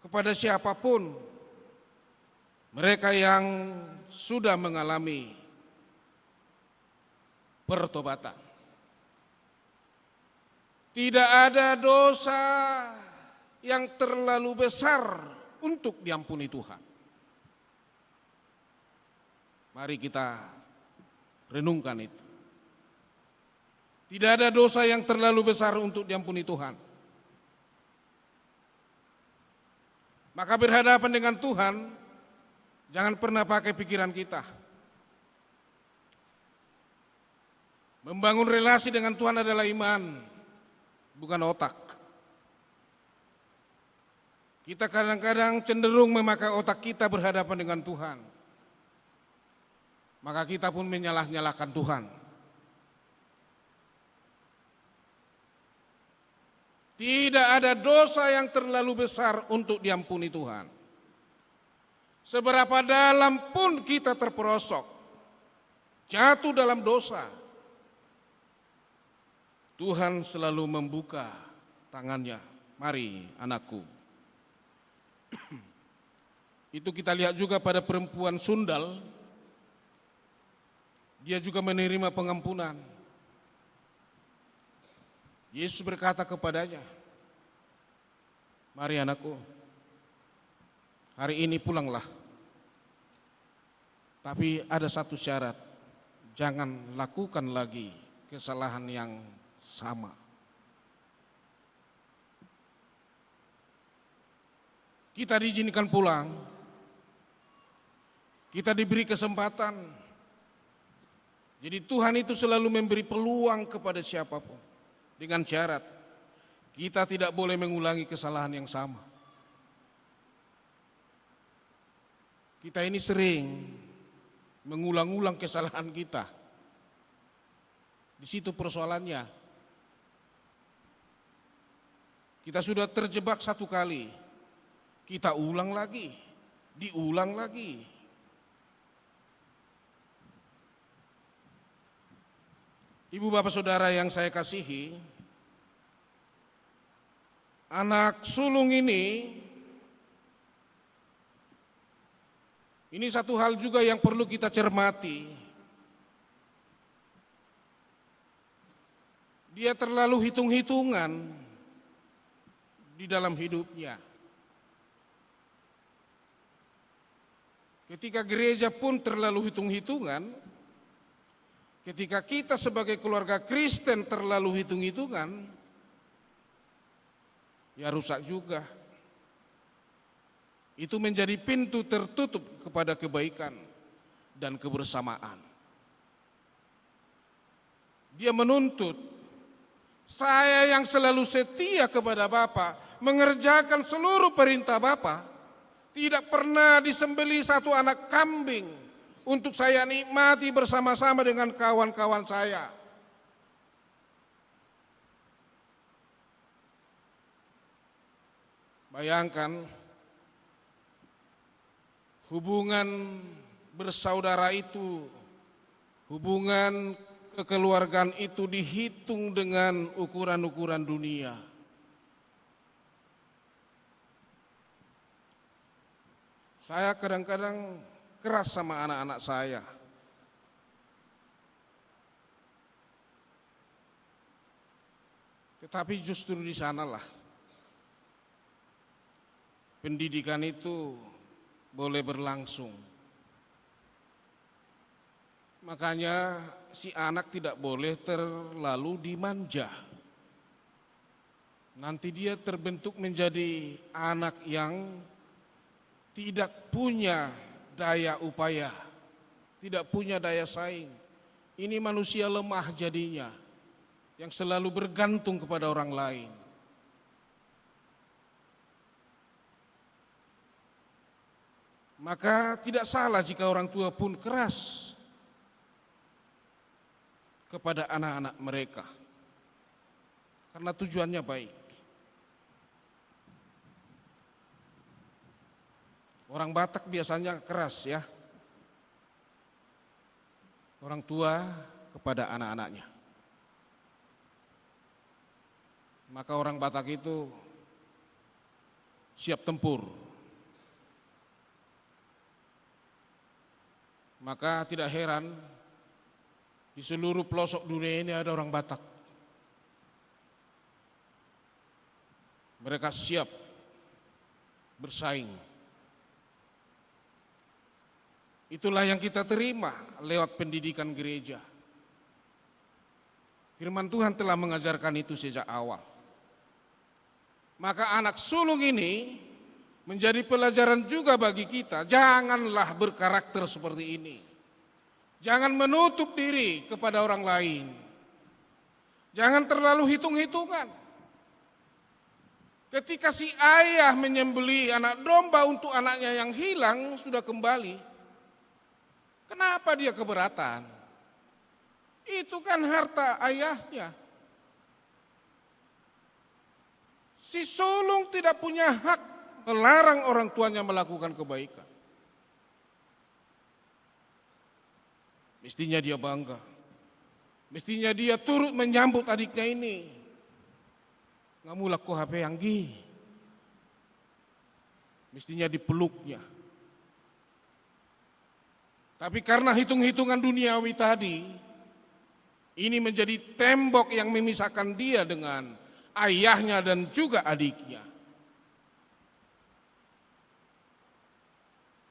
S3: kepada siapapun mereka yang sudah mengalami pertobatan. Tidak ada dosa yang terlalu besar untuk diampuni Tuhan. Mari kita renungkan itu. Tidak ada dosa yang terlalu besar untuk diampuni Tuhan. Maka berhadapan dengan Tuhan, jangan pernah pakai pikiran kita. Membangun relasi dengan Tuhan adalah iman, bukan otak. Kita kadang-kadang cenderung memakai otak kita berhadapan dengan Tuhan. Maka kita pun menyalah-nyalahkan Tuhan. Tidak ada dosa yang terlalu besar untuk diampuni Tuhan. Seberapa dalam pun kita terperosok, jatuh dalam dosa, Tuhan selalu membuka tangannya. Mari anakku. Itu kita lihat juga pada perempuan sundal. Dia juga menerima pengampunan. Yesus berkata kepadanya, mari anakku, hari ini pulanglah. Tapi ada satu syarat, jangan lakukan lagi kesalahan yang sama. Kita diizinkan pulang, kita diberi kesempatan. Jadi Tuhan itu selalu memberi peluang kepada siapapun. Dengan syarat, kita tidak boleh mengulangi kesalahan yang sama. Kita ini sering mengulang-ulang kesalahan kita. Di situ persoalannya. Kita sudah terjebak satu kali, kita ulang lagi, diulang lagi. Ibu bapak saudara yang saya kasihi, anak sulung ini satu hal juga yang perlu kita cermati. Dia terlalu hitung-hitungan di dalam hidupnya. Ketika gereja pun terlalu hitung-hitungan, ketika kita sebagai keluarga Kristen terlalu hitung-hitungan, ya rusak juga. Itu menjadi pintu tertutup kepada kebaikan dan kebersamaan. Dia menuntut, saya yang selalu setia kepada Bapa, mengerjakan seluruh perintah Bapa, tidak pernah disembelih satu anak kambing untuk saya nikmati bersama-sama dengan kawan-kawan saya. Bayangkan hubungan bersaudara itu, hubungan kekeluargaan itu dihitung dengan ukuran-ukuran dunia. Saya kadang-kadang keras sama anak-anak saya. Tetapi justru di sanalah pendidikan itu boleh berlangsung. Makanya si anak tidak boleh terlalu dimanja. Nanti dia terbentuk menjadi anak yang tidak punya daya upaya, tidak punya daya saing. Ini manusia lemah jadinya, yang selalu bergantung kepada orang lain. Maka tidak salah jika orang tua pun keras kepada anak-anak mereka, karena tujuannya baik. Orang Batak biasanya keras ya, orang tua kepada anak-anaknya. Maka orang Batak itu siap tempur. Maka tidak heran di seluruh pelosok dunia ini ada orang Batak. Mereka siap bersaing. Itulah yang kita terima lewat pendidikan gereja. Firman Tuhan telah mengajarkan itu sejak awal. Maka anak sulung ini menjadi pelajaran juga bagi kita. Janganlah berkarakter seperti ini. Jangan menutup diri kepada orang lain. Jangan terlalu hitung-hitungan. Ketika si ayah menyembelih anak domba untuk anaknya yang hilang sudah kembali, kenapa dia keberatan? Itu kan harta ayahnya. Si sulung tidak punya hak melarang orang tuanya melakukan kebaikan. Mestinya dia bangga. Mestinya dia turut menyambut adiknya ini. Ngamulak ko HP Anggi. Mestinya dipeluknya. Tapi karena hitung-hitungan duniawi tadi, ini menjadi tembok yang memisahkan dia dengan ayahnya dan juga adiknya.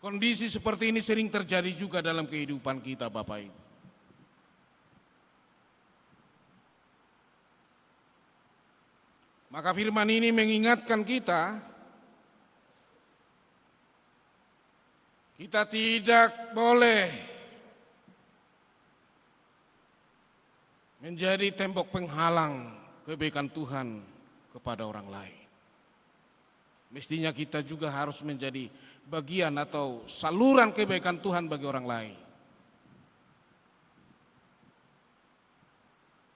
S3: Kondisi seperti ini sering terjadi juga dalam kehidupan kita, Bapak Ibu. Maka firman ini mengingatkan kita tidak boleh menjadi tembok penghalang kebaikan Tuhan kepada orang lain. Mestinya kita juga harus menjadi bagian atau saluran kebaikan Tuhan bagi orang lain.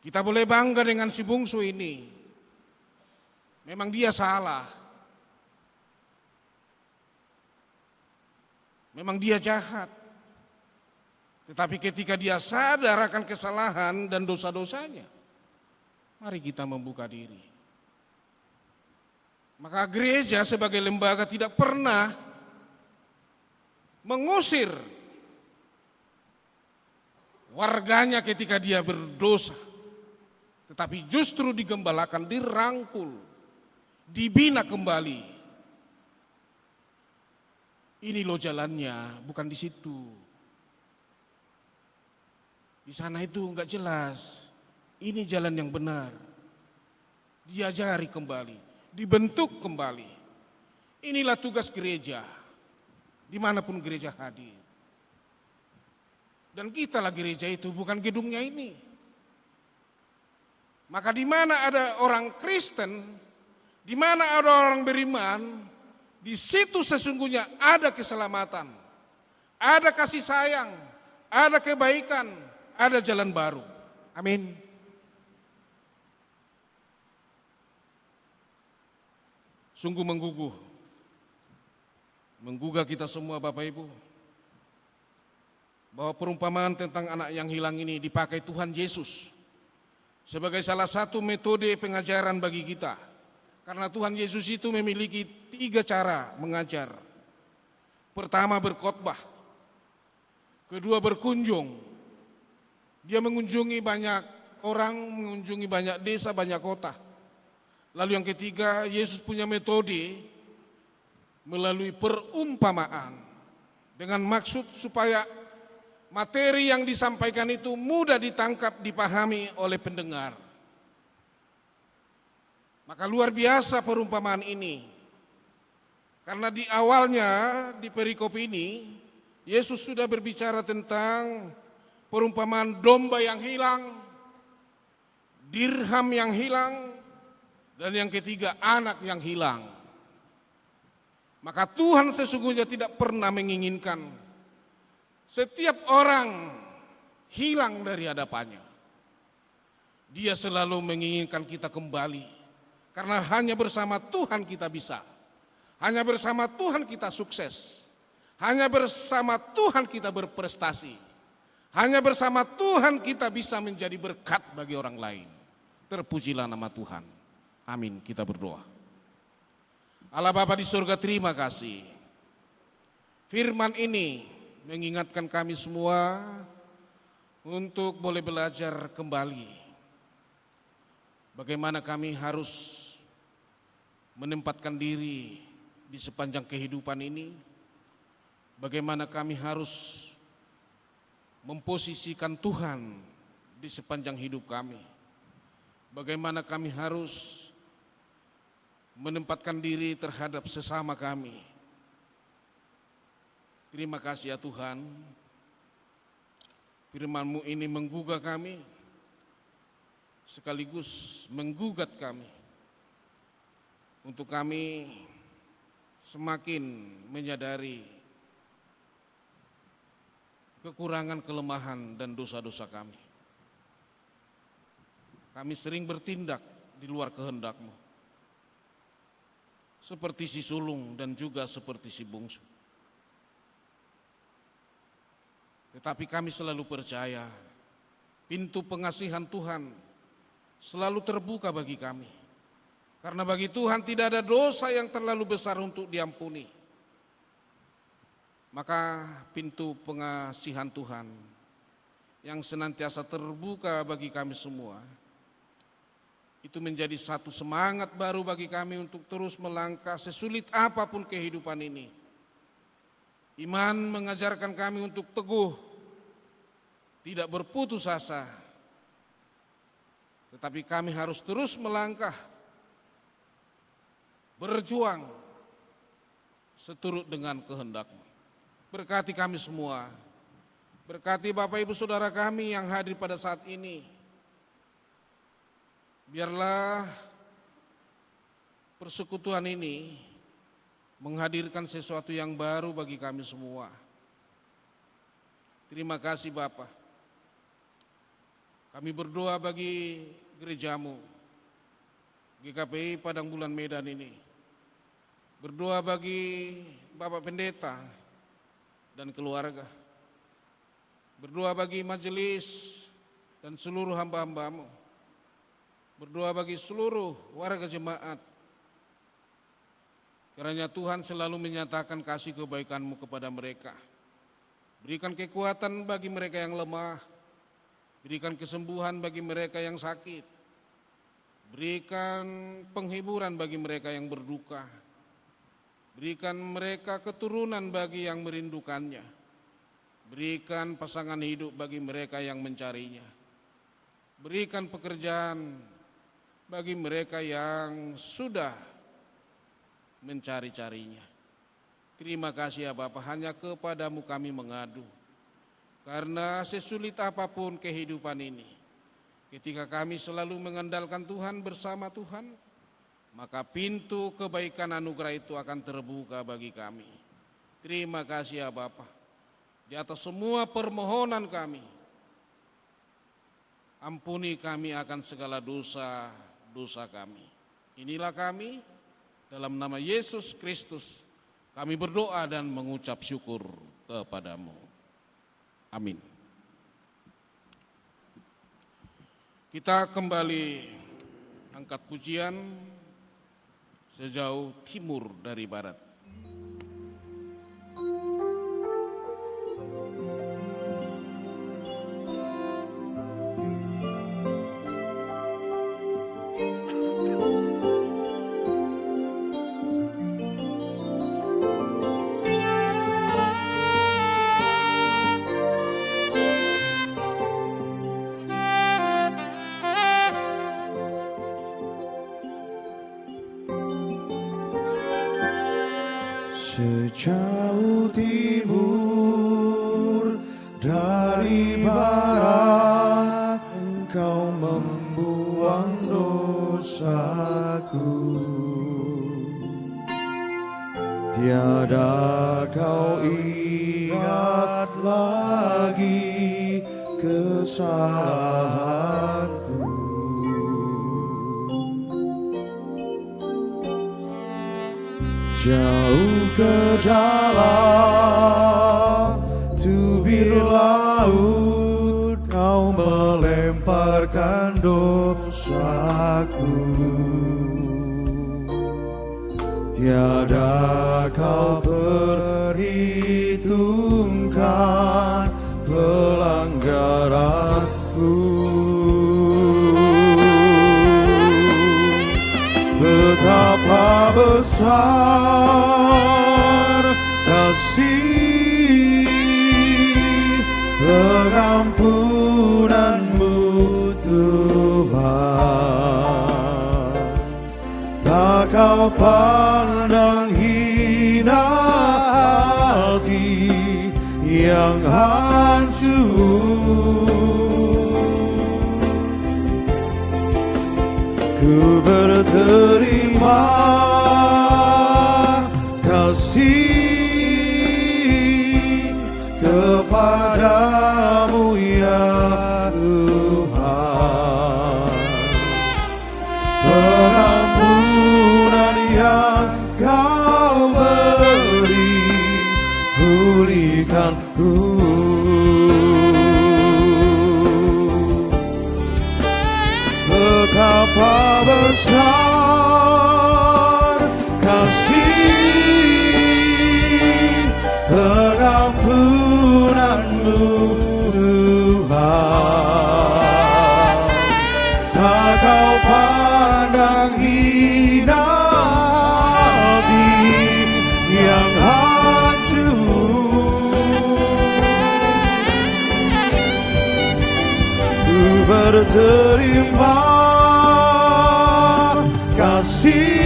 S3: Kita boleh bangga dengan si bungsu ini. Memang dia salah. Memang dia jahat. Tetapi ketika dia sadar akan kesalahan dan dosa-dosanya, mari kita membuka diri. Maka gereja sebagai lembaga tidak pernah mengusir warganya ketika dia berdosa, tetapi justru digembalakan, dirangkul, dibina kembali. Ini loh jalannya, bukan di situ. Di sana itu enggak jelas. Ini jalan yang benar. Diajari kembali, dibentuk kembali. Inilah tugas gereja, dimanapun gereja hadir. Dan kita lah gereja itu, bukan gedungnya ini. Maka di mana ada orang Kristen, di mana ada orang beriman, di situ sesungguhnya ada keselamatan, ada kasih sayang, ada kebaikan, ada jalan baru. Amin. Sungguh mengguguh menggugah kita semua Bapak Ibu, bahwa perumpamaan tentang anak yang hilang ini dipakai Tuhan Yesus sebagai salah satu metode pengajaran bagi kita. Karena Tuhan Yesus itu memiliki 3 cara mengajar. Pertama berkhotbah, kedua berkunjung. Dia mengunjungi banyak orang, mengunjungi banyak desa, banyak kota. Lalu yang ketiga, Yesus punya metode melalui perumpamaan dengan maksud supaya materi yang disampaikan itu mudah ditangkap, dipahami oleh pendengar. Maka luar biasa perumpamaan ini. Karena di awalnya di perikop ini Yesus sudah berbicara tentang perumpamaan domba yang hilang, dirham yang hilang, dan yang ketiga anak yang hilang. Maka Tuhan sesungguhnya tidak pernah menginginkan setiap orang hilang dari hadapannya. Dia selalu menginginkan kita kembali. Karena hanya bersama Tuhan kita bisa. Hanya bersama Tuhan kita sukses. Hanya bersama Tuhan kita berprestasi. Hanya bersama Tuhan kita bisa menjadi berkat bagi orang lain. Terpujilah nama Tuhan. Amin. Kita berdoa. Allah Bapa di surga, terima kasih. Firman ini mengingatkan kami semua untuk boleh belajar kembali bagaimana kami harus menempatkan diri di sepanjang kehidupan ini, bagaimana kami harus memposisikan Tuhan di sepanjang hidup kami, bagaimana kami harus menempatkan diri terhadap sesama kami. Terima kasih ya Tuhan, firman-Mu ini menggugah kami, sekaligus menggugat kami, untuk kami semakin menyadari kekurangan, kelemahan, dan dosa-dosa kami. Kami sering bertindak di luar kehendak-Mu, seperti si sulung dan juga seperti si bungsu. Tetapi kami selalu percaya pintu pengasihan Tuhan selalu terbuka bagi kami. Karena bagi Tuhan tidak ada dosa yang terlalu besar untuk diampuni. Maka pintu pengasihan Tuhan yang senantiasa terbuka bagi kami semua, itu menjadi satu semangat baru bagi kami untuk terus melangkah sesulit apapun kehidupan ini. Iman mengajarkan kami untuk teguh, tidak berputus asa. Tetapi kami harus terus melangkah, berjuang seturut dengan kehendak-Mu. Berkati kami semua, berkati Bapak Ibu Saudara kami yang hadir pada saat ini. Biarlah persekutuan ini menghadirkan sesuatu yang baru bagi kami semua. Terima kasih Bapa. Kami berdoa bagi gereja-Mu, GKPI Padang Bulan Medan ini. Berdoa bagi Bapak Pendeta dan keluarga. Berdoa bagi majelis dan seluruh hamba-hamba-Mu. Berdoa bagi seluruh warga jemaat. Kiranya Tuhan selalu menyatakan kasih kebaikan-Mu kepada mereka. Berikan kekuatan bagi mereka yang lemah. Berikan kesembuhan bagi mereka yang sakit. Berikan penghiburan bagi mereka yang berduka. Berikan mereka keturunan bagi yang merindukannya. Berikan pasangan hidup bagi mereka yang mencarinya. Berikan pekerjaan bagi mereka yang sudah mencari-carinya. Terima kasih ya Bapa, hanya kepadamu kami mengadu. Karena sesulit apapun kehidupan ini, ketika kami selalu mengandalkan Tuhan bersama Tuhan, maka pintu kebaikan anugerah itu akan terbuka bagi kami. Terima kasih ya Bapa. Di atas semua permohonan kami, ampuni kami akan segala dosa-dosa kami. Inilah kami, dalam nama Yesus Kristus, Kami berdoa dan mengucap syukur kepadamu. Amin. Kita kembali angkat pujian sejauh timur dari barat.
S2: Sejauh timur dari barat, Engkau membuang dosaku. Tiada kau ingat lagi kesalahanku. Jauh ke dalam tubir laut, kau melemparkan dosaku. Tiada kau perhitungkan pelanggaranku. Betapa besar kasih pengampunanmu Tuhan. Tak kau pandang hina hati yang hancur. Ku berterima kasih kepadamu ya Tuhan. Pengampunan yang kau beri, pulihkan ku. Betapa besar kasih pengampunanmu Tuhan. Tak kau pandang hina hati yang hancur. Ku berterima kasih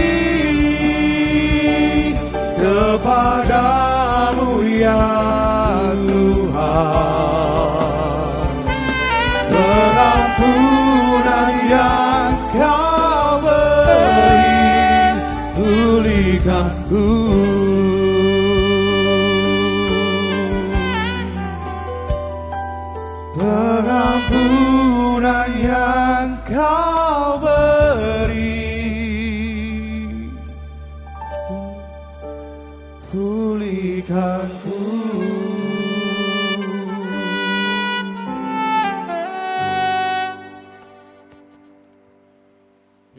S2: kepadamu ya Tuhan. Pengampunan yang kau beri, pulihkan ku. Pengampunan yang kau beri, pulihkan ku.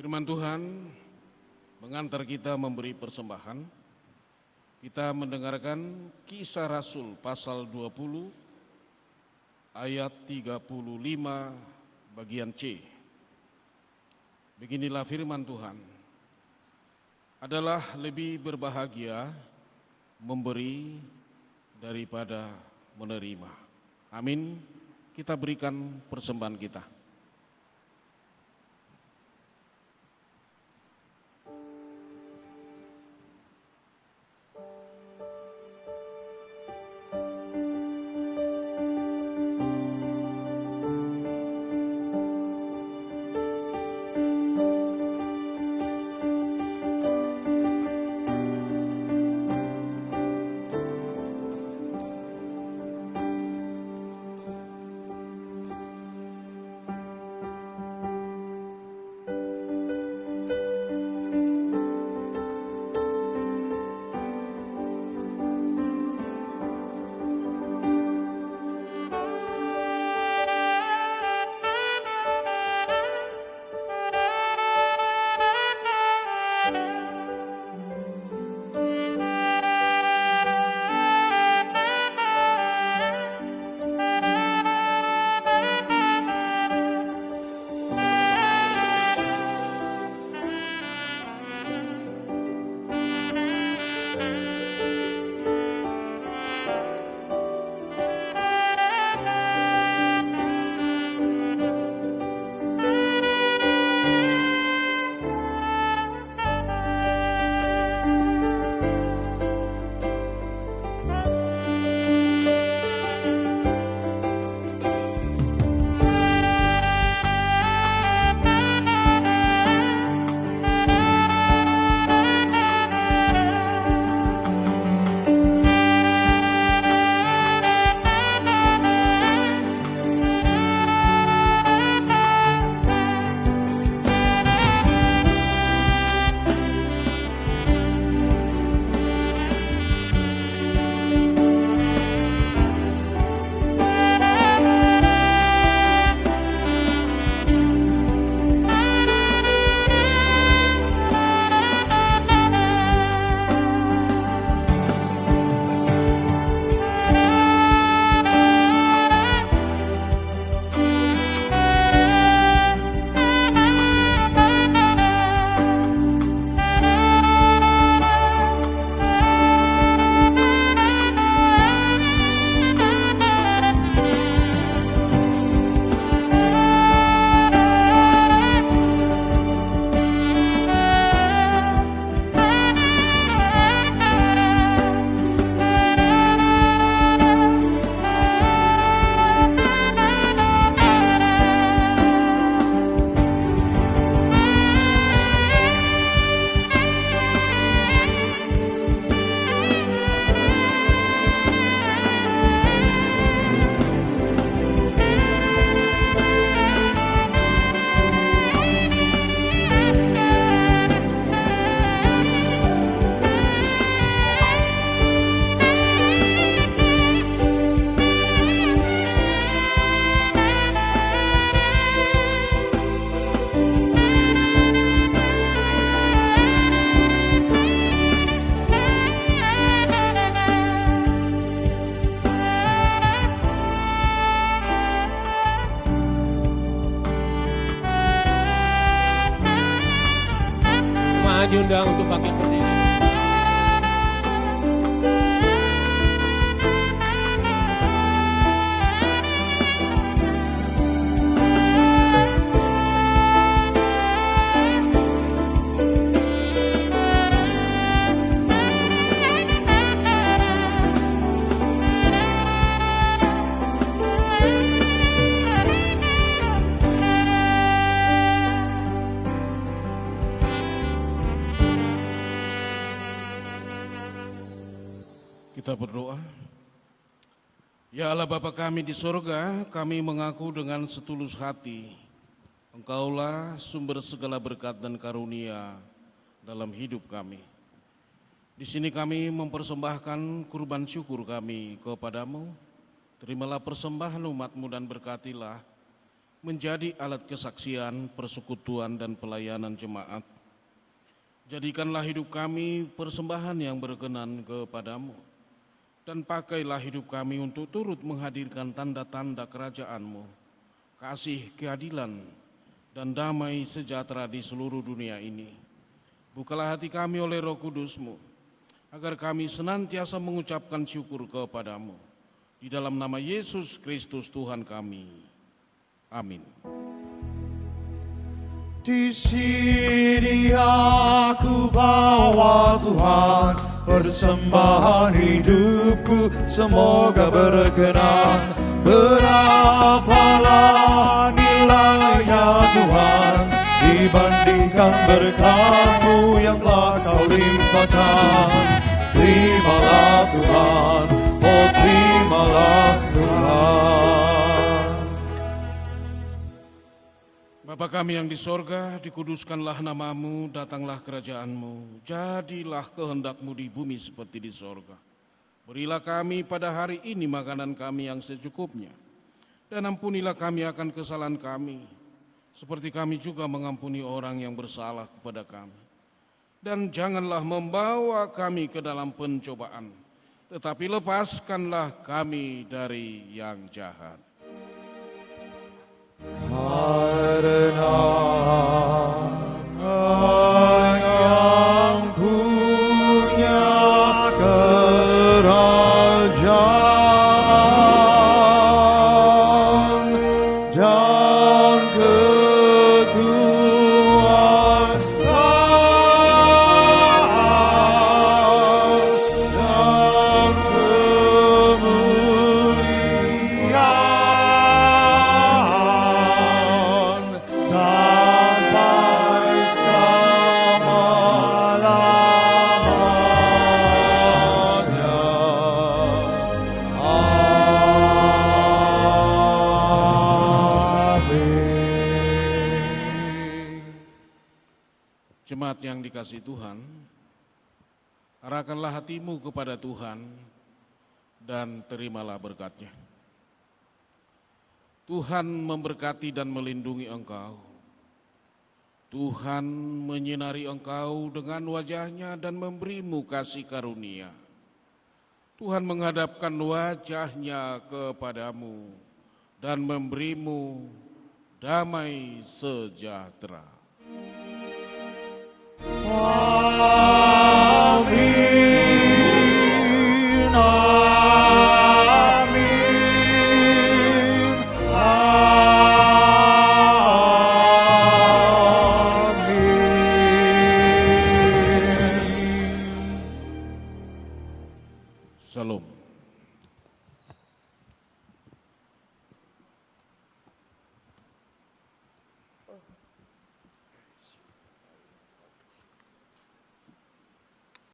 S3: Firman Tuhan mengantar kita memberi persembahan. Kita mendengarkan Kisah Rasul pasal 20 ayat 35 bagian C. Beginilah firman Tuhan. Adalah lebih berbahagia memberi daripada menerima. Amin. Kita berikan persembahan kita.
S1: diundang untuk bangkit berdiri.
S3: Kita berdoa. Ya Allah Bapa kami di sorga, kami mengaku dengan setulus hati, Engkaulah sumber segala berkat dan karunia dalam hidup kami. Di sini kami mempersembahkan kurban syukur kami kepadamu. Terimalah persembahan umat-Mu dan berkatilah menjadi alat kesaksian, persekutuan dan pelayanan jemaat. Jadikanlah hidup kami persembahan yang berkenan kepadamu. Dan pakailah hidup kami untuk turut menghadirkan tanda-tanda kerajaan-Mu, kasih, keadilan, dan damai sejahtera di seluruh dunia ini. Bukalah hati kami oleh Roh Kudus-Mu, agar kami senantiasa mengucapkan syukur kepadamu. Di dalam nama Yesus Kristus Tuhan kami. Amin.
S4: Di sini aku bawa Tuhan, persembahan hidupku semoga berkenan. Berapalah nilainya Tuhan dibandingkan berkat-Mu yang telah Kau limpahkan. Terimalah Tuhan, oh terimalah Tuhan.
S3: Bapa kami yang di sorga, dikuduskanlah nama-Mu, datanglah kerajaan-Mu, jadilah kehendak-Mu di bumi seperti di sorga. Berilah kami pada hari ini makanan kami yang secukupnya, dan ampunilah kami akan kesalahan kami, seperti kami juga mengampuni orang yang bersalah kepada kami. Dan janganlah membawa kami ke dalam pencobaan, tetapi lepaskanlah kami dari yang jahat.
S4: Karena yang punya kerajaan dan kekuasaan dan kemuliaan sampai selama-lamanya. Amin.
S3: Jemaat yang dikasihi Tuhan, arahkanlah hatimu kepada Tuhan dan terimalah berkat-Nya. Tuhan memberkati dan melindungi engkau. Tuhan menyinari engkau dengan wajah-Nya dan memberimu kasih karunia. Tuhan menghadapkan wajah-Nya kepadamu dan memberimu damai sejahtera.
S4: Amin, amin, amin.
S3: Salam.